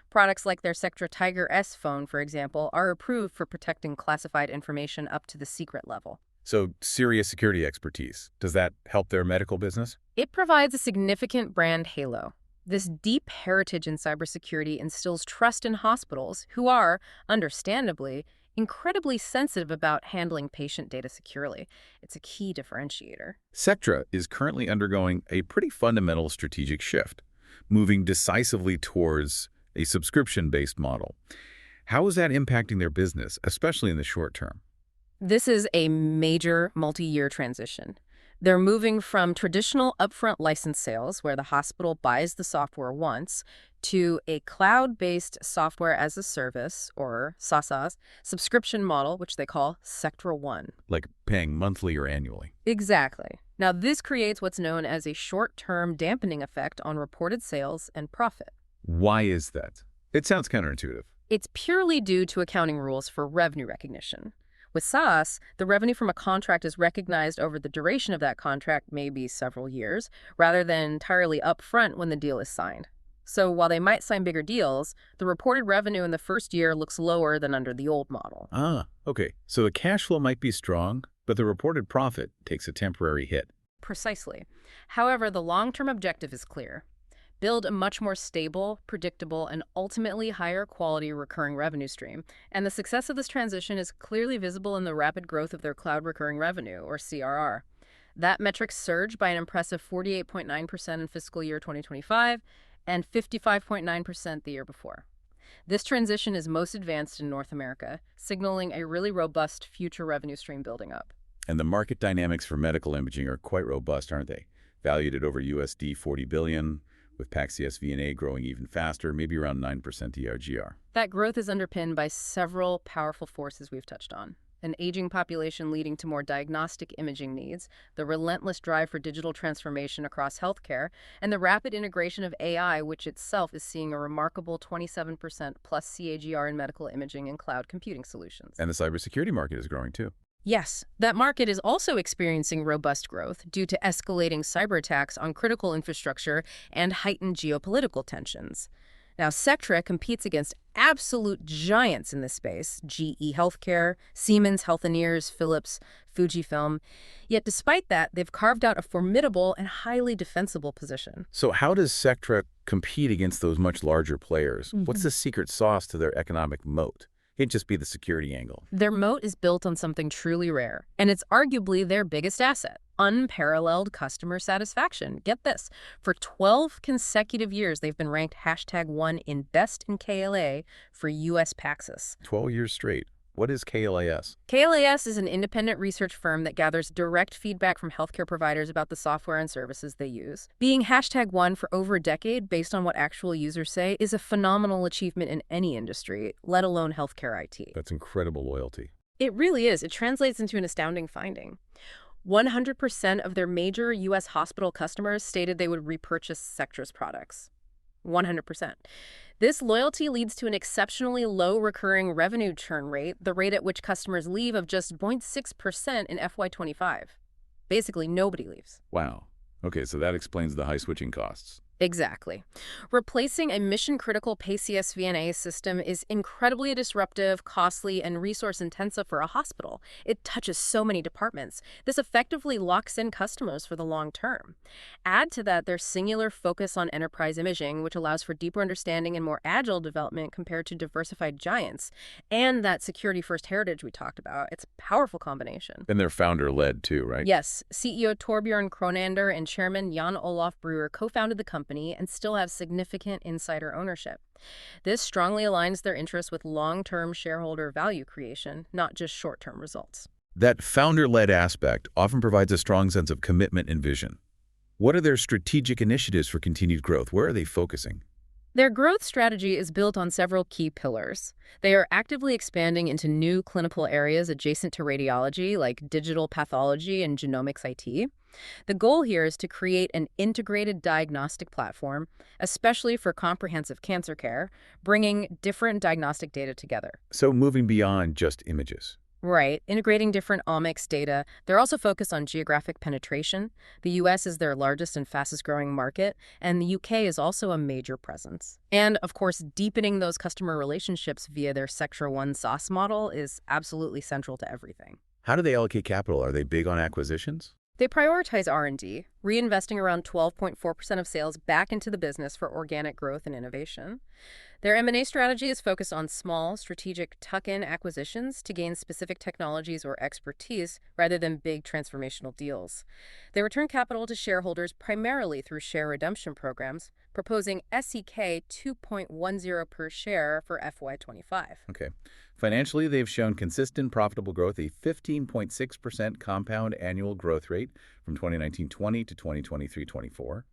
Products like their Sectra Tiger S phone, for example, are approved for protecting classified information up to the secret level. So, serious security expertise. Does that help their medical business? It provides a significant brand halo. This deep heritage in cybersecurity instills trust in hospitals who are, understandably, incredibly sensitive about handling patient data securely. It's a key differentiator. Sectra is currently undergoing a pretty fundamental strategic shift, moving decisively towards a subscription-based model. How is that impacting their business, especially in the short term? This is a major multi-year transition. They're moving from traditional upfront license sales, where the hospital buys the software once, to a cloud-based software as a service, or SaaS, subscription model, which they call Sectra One. Like paying monthly or annually? Exactly. Now, this creates what's known as a short-term dampening effect on reported sales and profit. Why is that? It sounds counterintuitive. It's purely due to accounting rules for revenue recognition. With SaaS, the revenue from a contract is recognized over the duration of that contract, maybe several years, rather than entirely upfront when the deal is signed. So while they might sign bigger deals, the reported revenue in the first year looks lower than under the old model. Ah, okay. So the cash flow might be strong, but the reported profit takes a temporary hit. Precisely. However, the long-term objective is clear. Build a much more stable, predictable, and ultimately higher quality recurring revenue stream. And the success of this transition is clearly visible in the rapid growth of their cloud recurring revenue, or CRR. That metric surged by an impressive 48.9% in fiscal year 2025 and 55.9% the year before. This transition is most advanced in North America, signaling a really robust future revenue stream building up. And the market dynamics for medical imaging are quite robust, aren't they? Valued at over USD 40 billion, with PACS VNA growing even faster, maybe around 9% ERGR. That growth is underpinned by several powerful forces we've touched on. An aging population leading to more diagnostic imaging needs, the relentless drive for digital transformation across healthcare, and the rapid integration of AI, which itself is seeing a remarkable 27% plus CAGR in medical imaging and cloud computing solutions. And the cybersecurity market is growing too. Yes, that market is also experiencing robust growth due to escalating cyber attacks on critical infrastructure and heightened geopolitical tensions. Now, Sectra competes against absolute giants in this space: GE Healthcare, Siemens Healthineers, Philips, Fujifilm. Yet despite that, they've carved out a formidable and highly defensible position. So how does Sectra compete against those much larger players? What's the secret sauce to their economic moat? It'd just be the security angle. Their moat is built on something truly rare, and it's arguably their biggest asset: unparalleled customer satisfaction. Get this, for 12 consecutive years, they've been ranked #1 in Best in KLA for U.S. Paxos. 12 years straight. What is KLAS? KLAS is an independent research firm that gathers direct feedback from healthcare providers about the software and services they use. Being #1 for over a decade, based on what actual users say, is a phenomenal achievement in any industry, let alone healthcare IT. That's incredible loyalty. It really is. It translates into an astounding finding. 100% of their major U.S. hospital customers stated they would repurchase Sectra's products. 100%. This loyalty leads to an exceptionally low recurring revenue churn rate, the rate at which customers leave of just 0.6% in FY25. Basically, nobody leaves. Wow. Okay, so that explains the high switching costs. Exactly. Replacing a mission-critical PCS-VNA system is incredibly disruptive, costly, and resource-intensive for a hospital. It touches so many departments. This effectively locks in customers for the long term. Add to that their singular focus on enterprise imaging, which allows for deeper understanding and more agile development compared to diversified giants, and that security-first heritage we talked about. It's a powerful combination. And they're founder-led too, right? Yes. CEO Torbjørn Kronander and Chairman Jan Olaf Brewer co-founded the company and still have significant insider ownership. This strongly aligns their interests with long-term shareholder value creation, not just short-term results. That founder-led aspect often provides a strong sense of commitment and vision. What are their strategic initiatives for continued growth? Where are they focusing? Their growth strategy is built on several key pillars. They are actively expanding into new clinical areas adjacent to radiology, like digital pathology and genomics IT. The goal here is to create an integrated diagnostic platform, especially for comprehensive cancer care, bringing different diagnostic data together. So moving beyond just images. Right, integrating different omics data. They're also focused on geographic penetration. The U.S. is their largest and fastest growing market, and the U.K. is also a major presence. And, of course, deepening those customer relationships via their Sectra One SaaS model is absolutely central to everything. How do they allocate capital? Are they big on acquisitions? They prioritize R&D, reinvesting around 12.4% of sales back into the business for organic growth and innovation. Their M&A strategy is focused on small, strategic tuck-in acquisitions to gain specific technologies or expertise rather than big transformational deals. They return capital to shareholders primarily through share redemption programs, proposing SEK 2.10 per share for FY25. Okay. Financially, they've shown consistent profitable growth, a 15.6% compound annual growth rate from 2019-20 to 2023-24.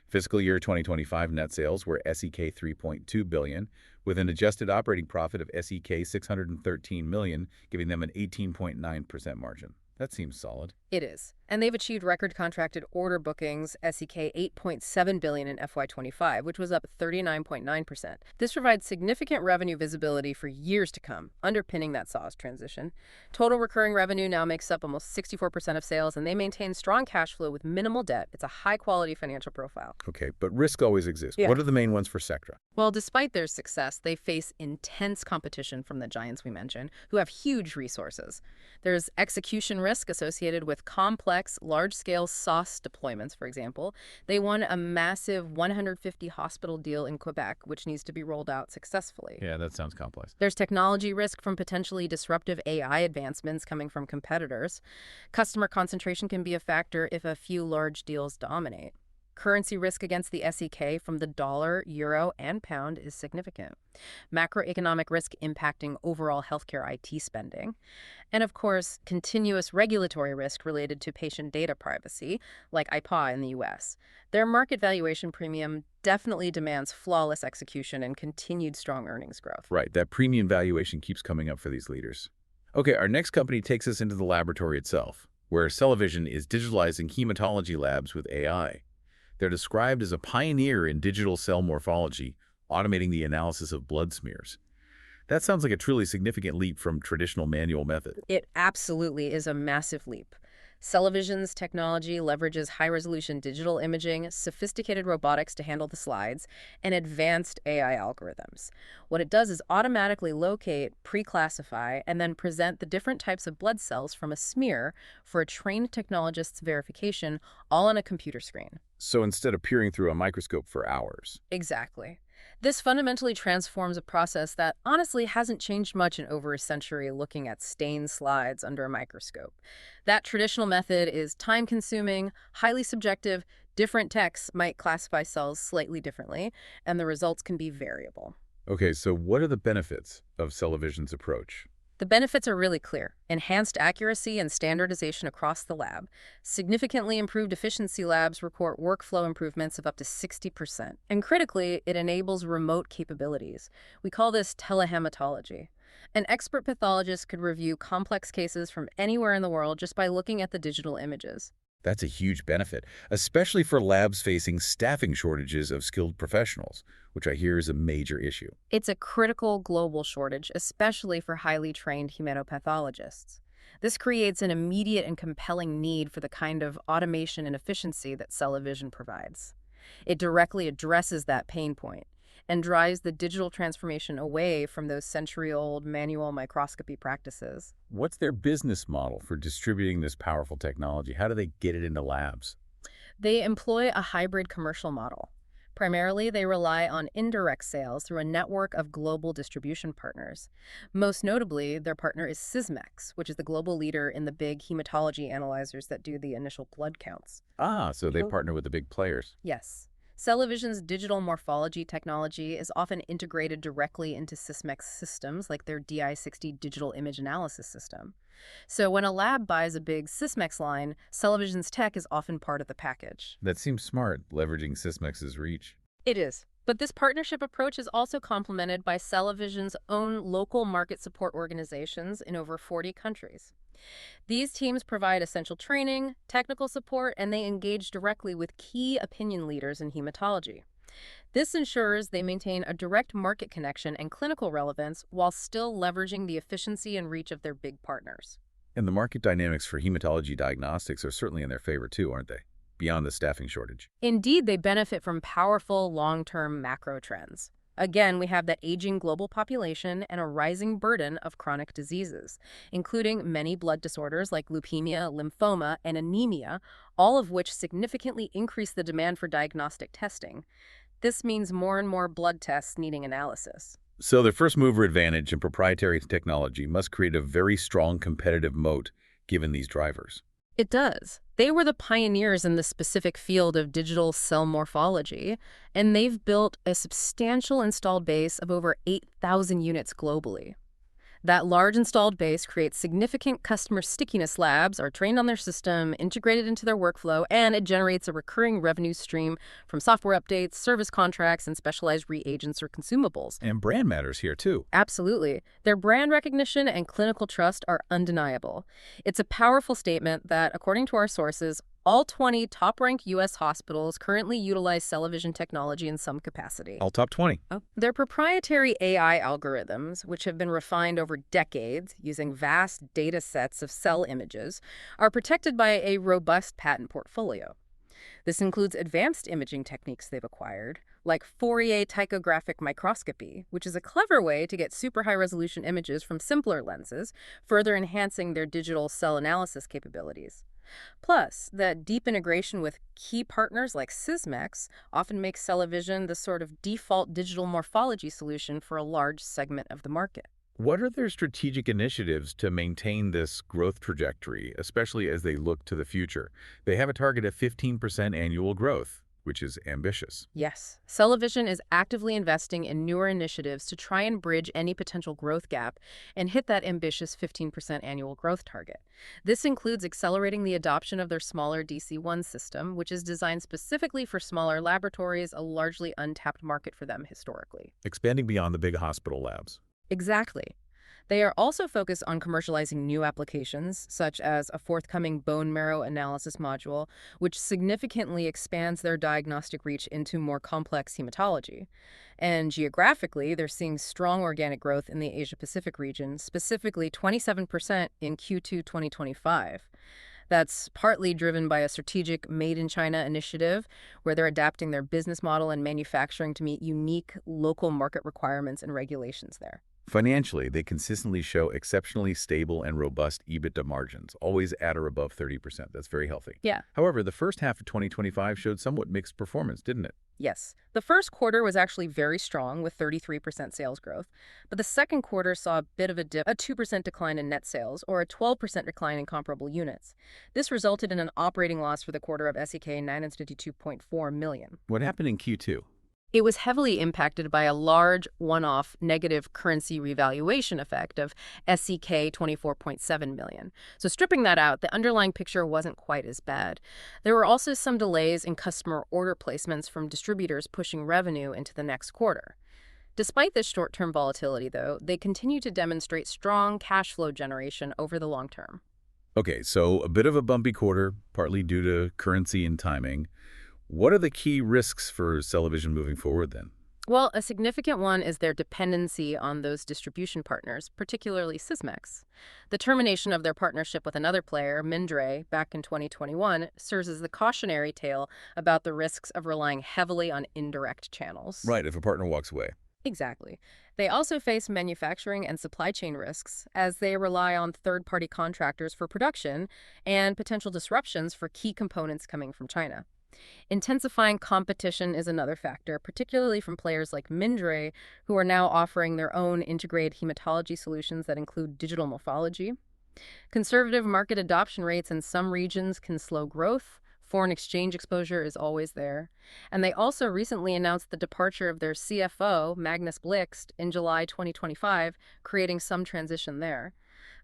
Fiscal year 2025 net sales were SEK 3.2 billion, with an adjusted operating profit of SEK 613 million, giving them an 18.9% margin. That seems solid. It is. And they've achieved record contracted order bookings, SEK 8.7 billion in FY25, which was up 39.9%. This provides significant revenue visibility for years to come, underpinning that SaaS transition. Total recurring revenue now makes up almost 64% of sales, and they maintain strong cash flow with minimal debt. It's a high-quality financial profile. Okay, but risk always exists. Yeah. What are the main ones for Sectra? Well, despite their success, they face intense competition from the giants we mentioned, who have huge resources. There's execution risk associated with complex, large-scale SaaS deployments, for example. They won a massive 150 hospital deal in Quebec, which needs to be rolled out successfully. Yeah, that sounds complex. There's technology risk from potentially disruptive AI advancements coming from competitors. Customer concentration can be a factor if a few large deals dominate. Currency risk against the SEK from the dollar, euro, and pound is significant. Macroeconomic risk impacting overall healthcare IT spending. And of course, continuous regulatory risk related to patient data privacy, like IPA in the US. Their market valuation premium definitely demands flawless execution and continued strong earnings growth. Right, that premium valuation keeps coming up for these leaders. Okay, our next company takes us into the laboratory itself, where CellaVision is digitalizing hematology labs with AI. They're described as a pioneer in digital cell morphology, automating the analysis of blood smears. That sounds like a truly significant leap from traditional manual method. It absolutely is a massive leap. CellaVision's technology leverages high-resolution digital imaging, sophisticated robotics to handle the slides, and advanced AI algorithms. What it does is automatically locate, pre-classify, and then present the different types of blood cells from a smear for a trained technologist's verification, all on a computer screen. So instead of peering through a microscope for hours. Exactly. This fundamentally transforms a process that honestly hasn't changed much in over a century, looking at stained slides under a microscope. That traditional method is time-consuming, highly subjective, different techs might classify cells slightly differently, and the results can be variable. Okay, so what are the benefits of CellaVision's approach? The benefits are really clear. Enhanced accuracy and standardization across the lab. Significantly improved efficiency labs report workflow improvements of up to 60%. And critically, it enables remote capabilities. We call this telehematology. An expert pathologist could review complex cases from anywhere in the world just by looking at the digital images. That's a huge benefit, especially for labs facing staffing shortages of skilled professionals, which I hear is a major issue. It's a critical global shortage, especially for highly trained humanopathologists. This creates an immediate and compelling need for the kind of automation and efficiency that CellaVision provides. It directly addresses that pain point and drives the digital transformation away from those century-old manual microscopy practices. What's their business model for distributing this powerful technology? How do they get it into labs? They employ a hybrid commercial model. Primarily, they rely on indirect sales through a network of global distribution partners. Most notably, their partner is Sysmex, which is the global leader in the big hematology analyzers that do the initial blood counts. Ah, so they partner with the big players. Yes. CellaVision's digital morphology technology is often integrated directly into Sysmex systems like their DI60 digital image analysis system. So when a lab buys a big Sysmex line, CellaVision's tech is often part of the package. That seems smart, leveraging Sysmex's reach. It is. But this partnership approach is also complemented by CellaVision's own local market support organizations in over 40 countries. These teams provide essential training, technical support, and they engage directly with key opinion leaders in hematology. This ensures they maintain a direct market connection and clinical relevance while still leveraging the efficiency and reach of their big partners. And the market dynamics for hematology diagnostics are certainly in their favor too, aren't they? Beyond the staffing shortage. Indeed, they benefit from powerful long-term macro trends. Again, we have that aging global population and a rising burden of chronic diseases, including many blood disorders like leukemia, lymphoma, and anemia, all of which significantly increase the demand for diagnostic testing. This means more and more blood tests needing analysis. So their first mover advantage and proprietary technology must create a very strong competitive moat given these drivers. It does. They were the pioneers in the specific field of digital cell morphology, and they've built a substantial installed base of over 8,000 units globally. That large installed base creates significant customer stickiness. Labs are trained on their system, integrated into their workflow, and it generates a recurring revenue stream from software updates, service contracts, and specialized reagents or consumables. And brand matters here too. Absolutely. Their brand recognition and clinical trust are undeniable. It's a powerful statement that, according to our sources, all 20 top-ranked U.S. hospitals currently utilize CellaVision technology in some capacity. All top 20. Their proprietary AI algorithms, which have been refined over decades using vast data sets of cell images, are protected by a robust patent portfolio. This includes advanced imaging techniques they've acquired, like Fourier tachographic microscopy, which is a clever way to get super high-resolution images from simpler lenses, further enhancing their digital cell analysis capabilities. Plus, that deep integration with key partners like Sysmex often makes CellaVision the sort of default digital morphology solution for a large segment of the market. What are their strategic initiatives to maintain this growth trajectory, especially as they look to the future? They have a target of 15% annual growth, which is ambitious. Yes, CellaVision is actively investing in newer initiatives to try and bridge any potential growth gap and hit that ambitious 15% annual growth target. This includes accelerating the adoption of their smaller DC-1 system, which is designed specifically for smaller laboratories, a largely untapped market for them historically. Expanding beyond the big hospital labs. Exactly. They are also focused on commercializing new applications, such as a forthcoming bone marrow analysis module, which significantly expands their diagnostic reach into more complex hematology. And geographically, they're seeing strong organic growth in the Asia-Pacific region, specifically 27% in Q2 2025. That's partly driven by a strategic Made in China initiative where they're adapting their business model and manufacturing to meet unique local market requirements and regulations there. Financially, they consistently show exceptionally stable and robust EBITDA margins, always at or above 30%. That's very healthy. Yeah. However, the first half of 2025 showed somewhat mixed performance, didn't it? Yes. The first quarter was actually very strong with 33% sales growth, but the second quarter saw a bit of a dip, a 2% decline in net sales, or a 12% decline in comparable units. This resulted in an operating loss for the quarter of SEK 952.4 million. What happened in Q2? It was heavily impacted by a large one-off negative currency revaluation effect of SEK 24.7 million. So stripping that out, the underlying picture wasn't quite as bad. There were also some delays in customer order placements from distributors pushing revenue into the next quarter. Despite this short-term volatility, though, they continue to demonstrate strong cash flow generation over the long term. Okay, so a bit of a bumpy quarter, partly due to currency and timing. What are the key risks for CellaVision moving forward then? Well, a significant one is their dependency on those distribution partners, particularly Sysmex. The termination of their partnership with another player, Mindray, back in 2021, serves as the cautionary tale about the risks of relying heavily on indirect channels. Right, if a partner walks away. Exactly. They also face manufacturing and supply chain risks, as they rely on third-party contractors for production and potential disruptions for key components coming from China. Intensifying competition is another factor, particularly from players like Mindray, who are now offering their own integrated hematology solutions that include digital morphology. Conservative market adoption rates in some regions can slow growth. Foreign exchange exposure is always there. And they also recently announced the departure of their CFO, Magnus Blixt, in July 2025, creating some transition there.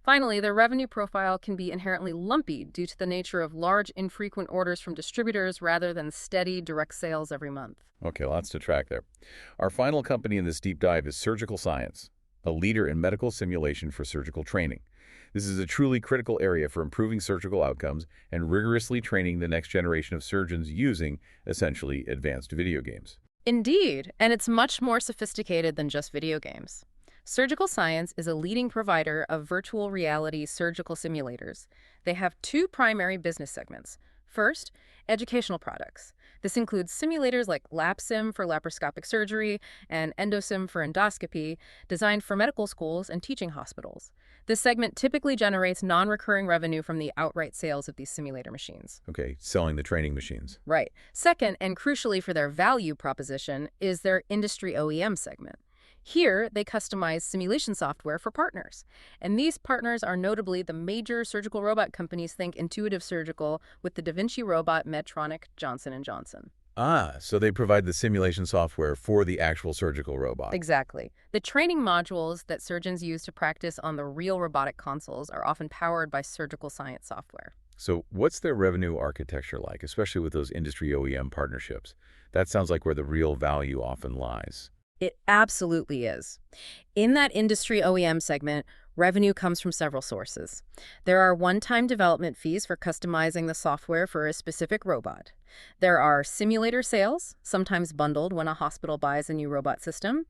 Finally, their revenue profile can be inherently lumpy due to the nature of large, infrequent orders from distributors rather than steady, direct sales every month. Okay, lots to track there. Our final company in this deep dive is Surgical Science, a leader in medical simulation for surgical training. This is a truly critical area for improving surgical outcomes and rigorously training the next generation of surgeons using, essentially, advanced video games. Indeed, and it's much more sophisticated than just video games. Surgical Science is a leading provider of virtual reality surgical simulators. They have two primary business segments. First, educational products. This includes simulators like LapSim for laparoscopic surgery and EndoSim for endoscopy, designed for medical schools and teaching hospitals. This segment typically generates non-recurring revenue from the outright sales of these simulator machines. Okay, selling the training machines. Right. Second, and crucially for their value proposition, is their industry OEM segment. Here, they customize simulation software for partners. And these partners are notably the major surgical robot companies. Think Intuitive Surgical with the Da Vinci robot, Medtronic, Johnson & Johnson. Ah, so they provide the simulation software for the actual surgical robot. Exactly. The training modules that surgeons use to practice on the real robotic consoles are often powered by Surgical Science software. So what's their revenue architecture like, especially with those industry OEM partnerships? That sounds like where the real value often lies. It absolutely is. In that industry OEM segment, revenue comes from several sources. There are one-time development fees for customizing the software for a specific robot. There are simulator sales, sometimes bundled when a hospital buys a new robot system.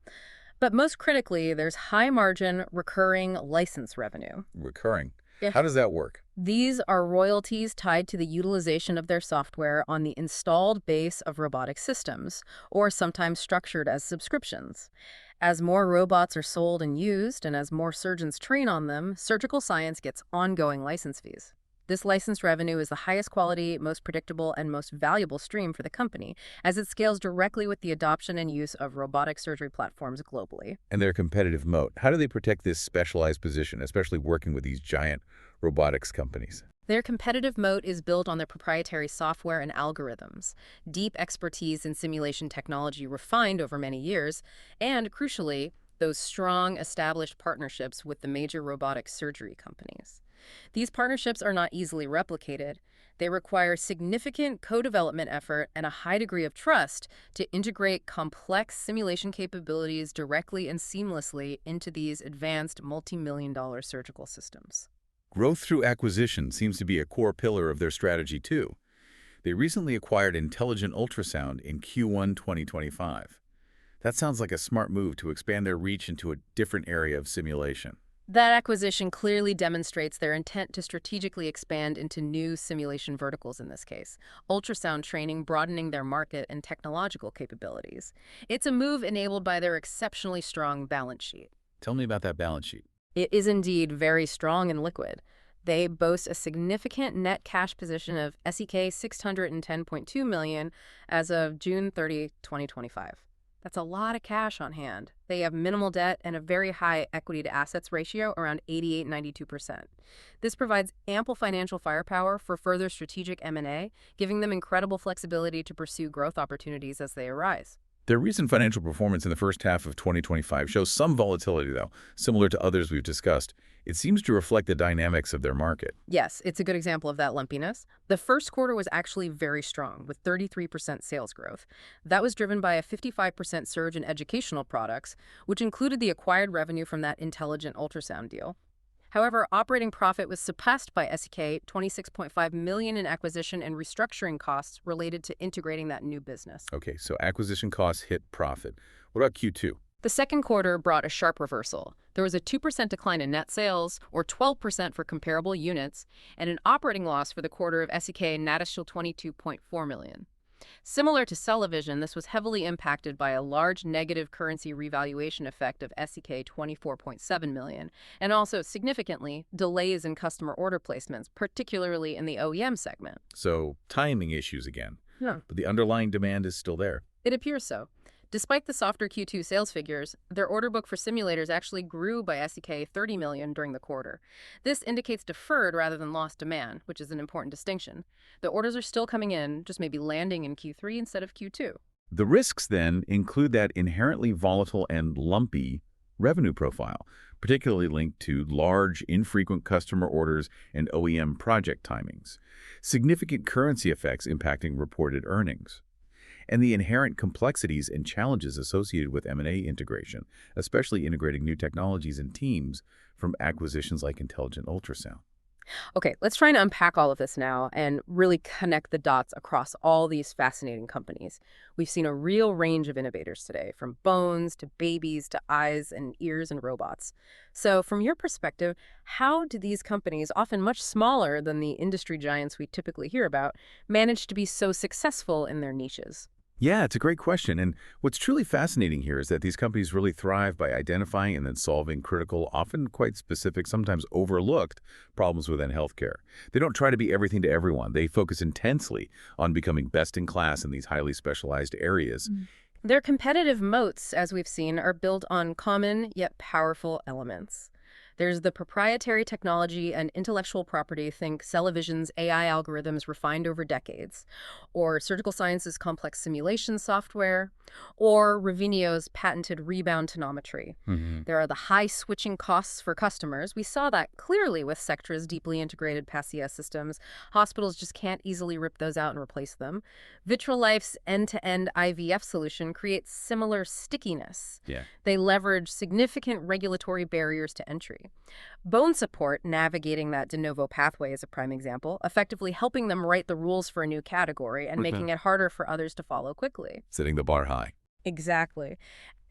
But most critically, there's high-margin, recurring license revenue. Recurring. Yeah. How does that work? These are royalties tied to the utilization of their software on the installed base of robotic systems, or sometimes structured as subscriptions. As more robots are sold and used, and as more surgeons train on them, Surgical Science gets ongoing license fees. This license revenue is the highest quality, most predictable, and most valuable stream for the company, as it scales directly with the adoption and use of robotic surgery platforms globally. And their competitive moat. How do they protect this specialized position, especially working with these giant robotics companies? Their competitive moat is built on their proprietary software and algorithms, deep expertise in simulation technology refined over many years, and, crucially, those strong, established partnerships with the major robotic surgery companies. These partnerships are not easily replicated. They require significant co-development effort and a high degree of trust to integrate complex simulation capabilities directly and seamlessly into these advanced multi-million-dollar surgical systems. Growth through acquisition seems to be a core pillar of their strategy, too. They recently acquired Intelligent Ultrasound in Q1 2025. That sounds like a smart move to expand their reach into a different area of simulation. That acquisition clearly demonstrates their intent to strategically expand into new simulation verticals in this case, ultrasound training broadening their market and technological capabilities. It's a move enabled by their exceptionally strong balance sheet. Tell me about that balance sheet. It is indeed very strong and liquid. They boast a significant net cash position of SEK 610.2 million as of June 30, 2025. That's a lot of cash on hand. They have minimal debt and a very high equity to assets ratio, around 88-92%. This provides ample financial firepower for further strategic M&A, giving them incredible flexibility to pursue growth opportunities as they arise. Their recent financial performance in the first half of 2025 shows some volatility, though, similar to others we've discussed. It seems to reflect the dynamics of their market. Yes, it's a good example of that lumpiness. The first quarter was actually very strong, with 33% sales growth. That was driven by a 55% surge in educational products, which included the acquired revenue from that intelligent ultrasound deal. However, operating profit was surpassed by SEK 26.5 million in acquisition and restructuring costs related to integrating that new business. Okay, so acquisition costs hit profit. What about Q2? The second quarter brought a sharp reversal. There was a 2% decline in net sales, or 12% for comparable units, and an operating loss for the quarter of SEK 22.4 million. Similar to CellaVision, this was heavily impacted by a large negative currency revaluation effect of SEK 24.7 million, and also, significantly, delays in customer order placements, particularly in the OEM segment. So, timing issues again. Yeah. But the underlying demand is still there. It appears so. Despite the softer Q2 sales figures, their order book for simulators actually grew by SEK 30 million during the quarter. This indicates deferred rather than lost demand, which is an important distinction. The orders are still coming in, just maybe landing in Q3 instead of Q2. The risks, then, include that inherently volatile and lumpy revenue profile, particularly linked to large, infrequent customer orders and OEM project timings, significant currency effects impacting reported earnings, and the inherent complexities and challenges associated with M&A integration, especially integrating new technologies and teams from acquisitions like Intelligent Ultrasound. Okay, let's try and unpack all of this now and really connect the dots across all these fascinating companies. We've seen a real range of innovators today, from bones to babies to eyes and ears and robots. So from your perspective, how do these companies, often much smaller than the industry giants we typically hear about, manage to be so successful in their niches? Yeah, it's a great question. And what's truly fascinating here is that these companies really thrive by identifying and then solving critical, often quite specific, sometimes overlooked problems within healthcare. They don't try to be everything to everyone. They focus intensely on becoming best in class in these highly specialized areas. Their competitive moats, as we've seen, are built on common yet powerful elements. There's the proprietary technology and intellectual property, think CellaVision's AI algorithms refined over decades, or Surgical Science's complex simulation software, or Revenio's patented rebound tonometry. There are the high switching costs for customers. We saw that clearly with Sectra's deeply integrated PASIA systems. Hospitals just can't easily rip those out and replace them. Vitrolife's end-to-end IVF solution creates similar stickiness. They leverage significant regulatory barriers to entry. Bonesupport, navigating that de novo pathway, is a prime example, effectively helping them write the rules for a new category and making it harder for others to follow quickly. Setting the bar high. Exactly.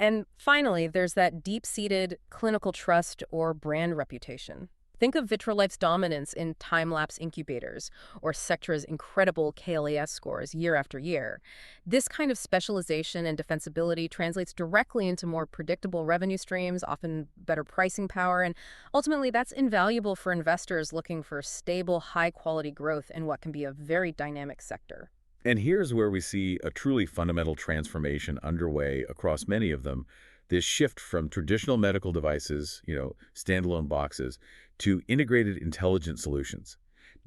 And finally, there's that deep-seated clinical trust or brand reputation. Think of Vitrolife's dominance in time-lapse incubators or Sectra's incredible KLAS scores year after year. This kind of specialization and defensibility translates directly into more predictable revenue streams, often better pricing power, and ultimately that's invaluable for investors looking for stable, high-quality growth in what can be a very dynamic sector. And here's where we see a truly fundamental transformation underway across many of them. This shift from traditional medical devices, standalone boxes, to integrated intelligent solutions.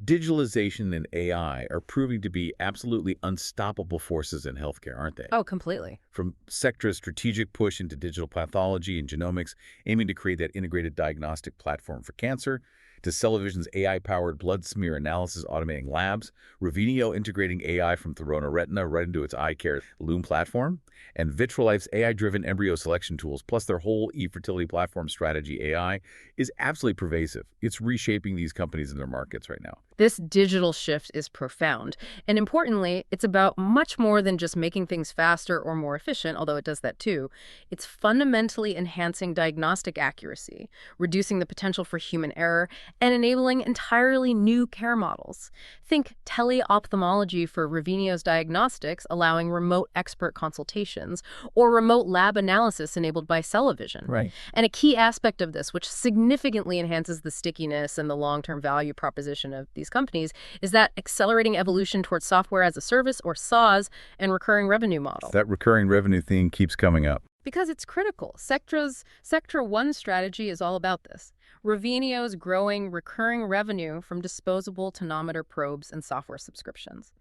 Digitalization and AI are proving to be absolutely unstoppable forces in healthcare, aren't they? Oh, completely. from Sectra's strategic push into digital pathology and genomics, aiming to create that integrated diagnostic platform for cancer, to CellaVision's AI-powered blood smear analysis automating labs, Revenio integrating AI from Thorona Retina right into its eye care Loom platform, and Vitrolife's AI-driven embryo selection tools, plus their whole e-fertility platform strategy AI, is absolutely pervasive. It's reshaping these companies in their markets right now. This digital shift is profound. And importantly, it's about much more than just making things faster or more efficient, although it does that too. It's fundamentally enhancing diagnostic accuracy, reducing the potential for human error, and enabling entirely new care models. Think teleophthalmology for Revenio's diagnostics, allowing remote expert consultations, or remote lab analysis enabled by CellaVision. Right. And a key aspect of this, which significantly enhances the stickiness and the long-term value proposition of these companies, is that accelerating evolution towards software as a service, or SaaS, and recurring revenue model. That recurring revenue theme keeps coming up. Because it's critical. Sectra One strategy is all about this. Revenio's growing recurring revenue from disposable tonometer probes and software subscriptions.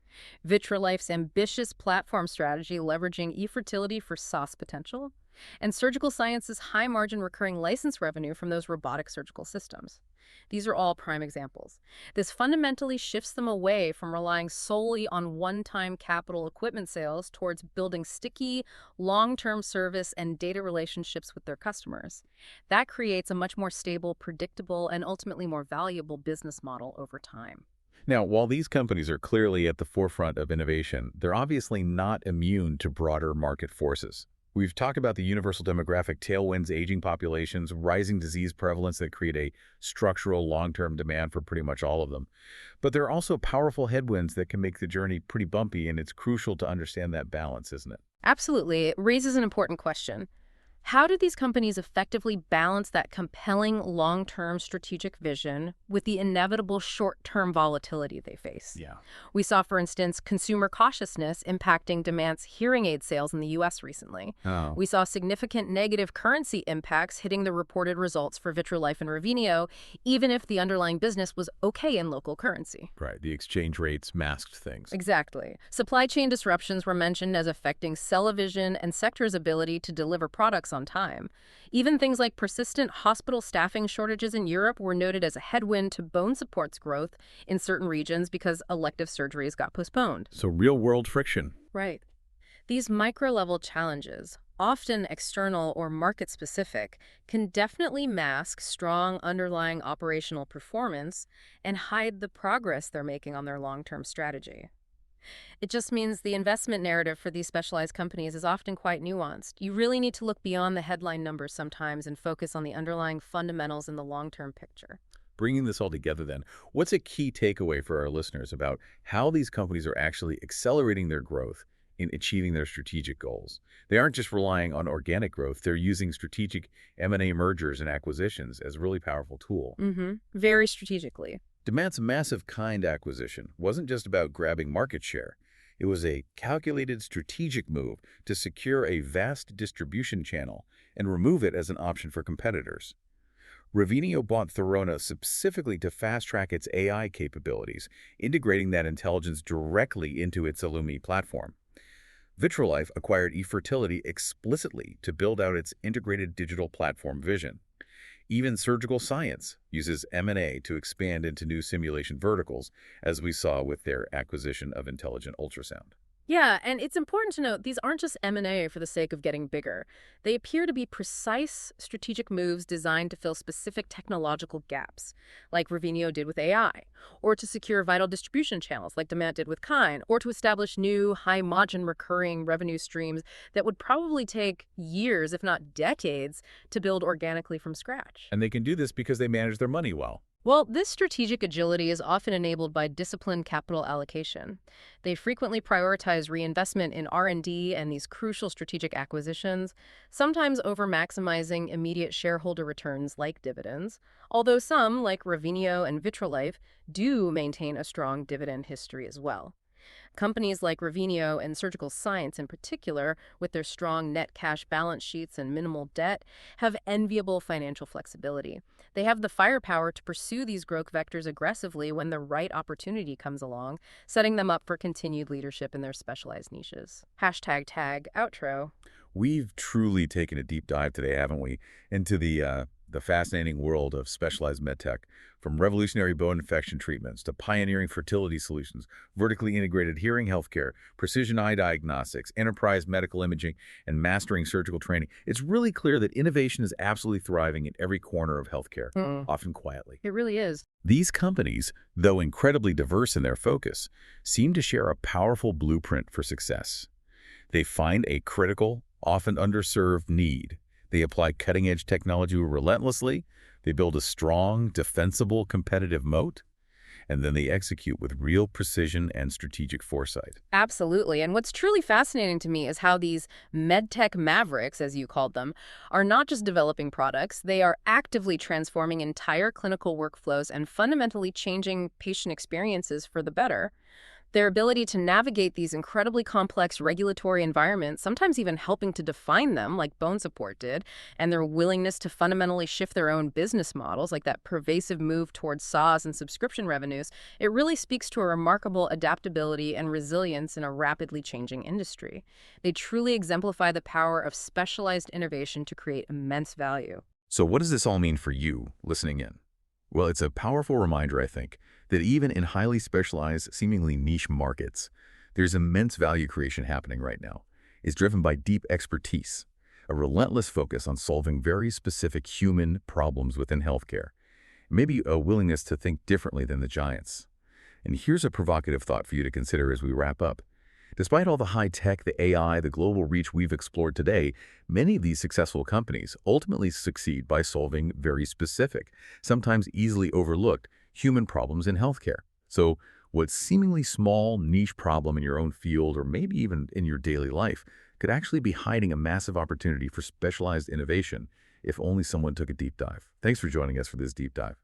Vitrolife's ambitious platform strategy leveraging e-fertility for SaaS potential. And Surgical Science's high-margin recurring license revenue from those robotic surgical systems. These are all prime examples. This fundamentally shifts them away from relying solely on one-time capital equipment sales towards building sticky, long-term service and data relationships with their customers. That creates a much more stable, predictable, and ultimately more valuable business model over time. Now, while these companies are clearly at the forefront of innovation, they're obviously not immune to broader market forces. We've talked about the universal demographic tailwinds, aging populations, rising disease prevalence that create a structural long-term demand for pretty much all of them. But there are also powerful headwinds that can make the journey pretty bumpy, and it's crucial to understand that balance, isn't it? Absolutely. It raises an important question. How do these companies effectively balance that compelling long-term strategic vision with the inevitable short-term volatility they face? Yeah. We saw, for instance, consumer cautiousness impacting Demant's hearing aid sales in the U.S. recently. Oh. We saw significant negative currency impacts hitting the reported results for Vitrolife and Revenio, even if the underlying business was okay in local currency. Right. The exchange rates masked things. Exactly. Supply chain disruptions were mentioned as affecting CellaVision and Sectra's ability to deliver products on time. Even things like persistent hospital staffing shortages in Europe were noted as a headwind to Bonesupport's growth in certain regions because elective surgeries got postponed. So real-world friction. Right. These micro-level challenges, often external or market-specific, can definitely mask strong underlying operational performance and hide the progress they're making on their long-term strategy. It just means the investment narrative for these specialized companies is often quite nuanced. You really need to look beyond the headline numbers sometimes and focus on the underlying fundamentals in the long-term picture. Bringing this all together then, what's a key takeaway for our listeners about how these companies are actually accelerating their growth in achieving their strategic goals? They aren't just relying on organic growth, they're using strategic M&A mergers and acquisitions as a really powerful tool. Very strategically. Demant's massive Kind acquisition wasn't just about grabbing market share. It was a calculated strategic move to secure a vast distribution channel and remove it as an option for competitors. Revenio bought Thorona specifically to fast-track its AI capabilities, integrating that intelligence directly into its Illumi platform. Vitrolife acquired eFertility explicitly to build out its integrated digital platform vision. Even Surgical Science uses M&A to expand into new simulation verticals, as we saw with their acquisition of Intelligent Ultrasound. Yeah, and it's important to note these aren't just M&A for the sake of getting bigger. They appear to be precise strategic moves designed to fill specific technological gaps, like Revenio did with AI, or to secure vital distribution channels like Demant did with Kind, or to establish new high-margin recurring revenue streams that would probably take years, if not decades, to build organically from scratch. And they can do this because they manage their money well. Well, this strategic agility is often enabled by disciplined capital allocation. They frequently prioritize reinvestment in R&D and these crucial strategic acquisitions, sometimes over maximizing immediate shareholder returns like dividends, although some, like Revenio and Vitrolife, do maintain a strong dividend history as well. Companies like Revenio and Surgical Science in particular, with their strong net cash balance sheets and minimal debt, have enviable financial flexibility. They have the firepower to pursue these growth vectors aggressively when the right opportunity comes along, setting them up for continued leadership in their specialized niches. Hashtag tag outro. We've truly taken a deep dive today, haven't we, into the fascinating world of specialized medtech, from revolutionary bone infection treatments to pioneering fertility solutions, vertically integrated hearing healthcare, precision eye diagnostics, enterprise medical imaging, and mastering surgical training. It's really clear that innovation is absolutely thriving in every corner of healthcare, often quietly. It really is. These companies, though incredibly diverse in their focus, seem to share a powerful blueprint for success. They find a critical, often underserved need. They apply cutting-edge technology relentlessly. They build a strong, defensible, competitive moat. And then they execute with real precision and strategic foresight. Absolutely. And what's truly fascinating to me is how these medtech mavericks, as you called them, are not just developing products, they are actively transforming entire clinical workflows and fundamentally changing patient experiences for the better. Their ability to navigate these incredibly complex regulatory environments, sometimes even helping to define them, like Bonesupport did, and their willingness to fundamentally shift their own business models, like that pervasive move towards SaaS and subscription revenues, it really speaks to a remarkable adaptability and resilience in a rapidly changing industry. They truly exemplify the power of specialized innovation to create immense value. So what does this all mean for you listening in? Well, it's a powerful reminder, I think, that even in highly specialized, seemingly niche markets, there's immense value creation happening right now. It's driven by deep expertise, a relentless focus on solving very specific human problems within healthcare, maybe a willingness to think differently than the giants. And here's a provocative thought for you to consider as we wrap up. Despite all the high tech, the AI, the global reach we've explored today, many of these successful companies ultimately succeed by solving very specific, sometimes easily overlooked, human problems in healthcare. So what seemingly small, niche problem in your own field or maybe even in your daily life could actually be hiding a massive opportunity for specialized innovation if only someone took a deep dive. Thanks for joining us for this deep dive.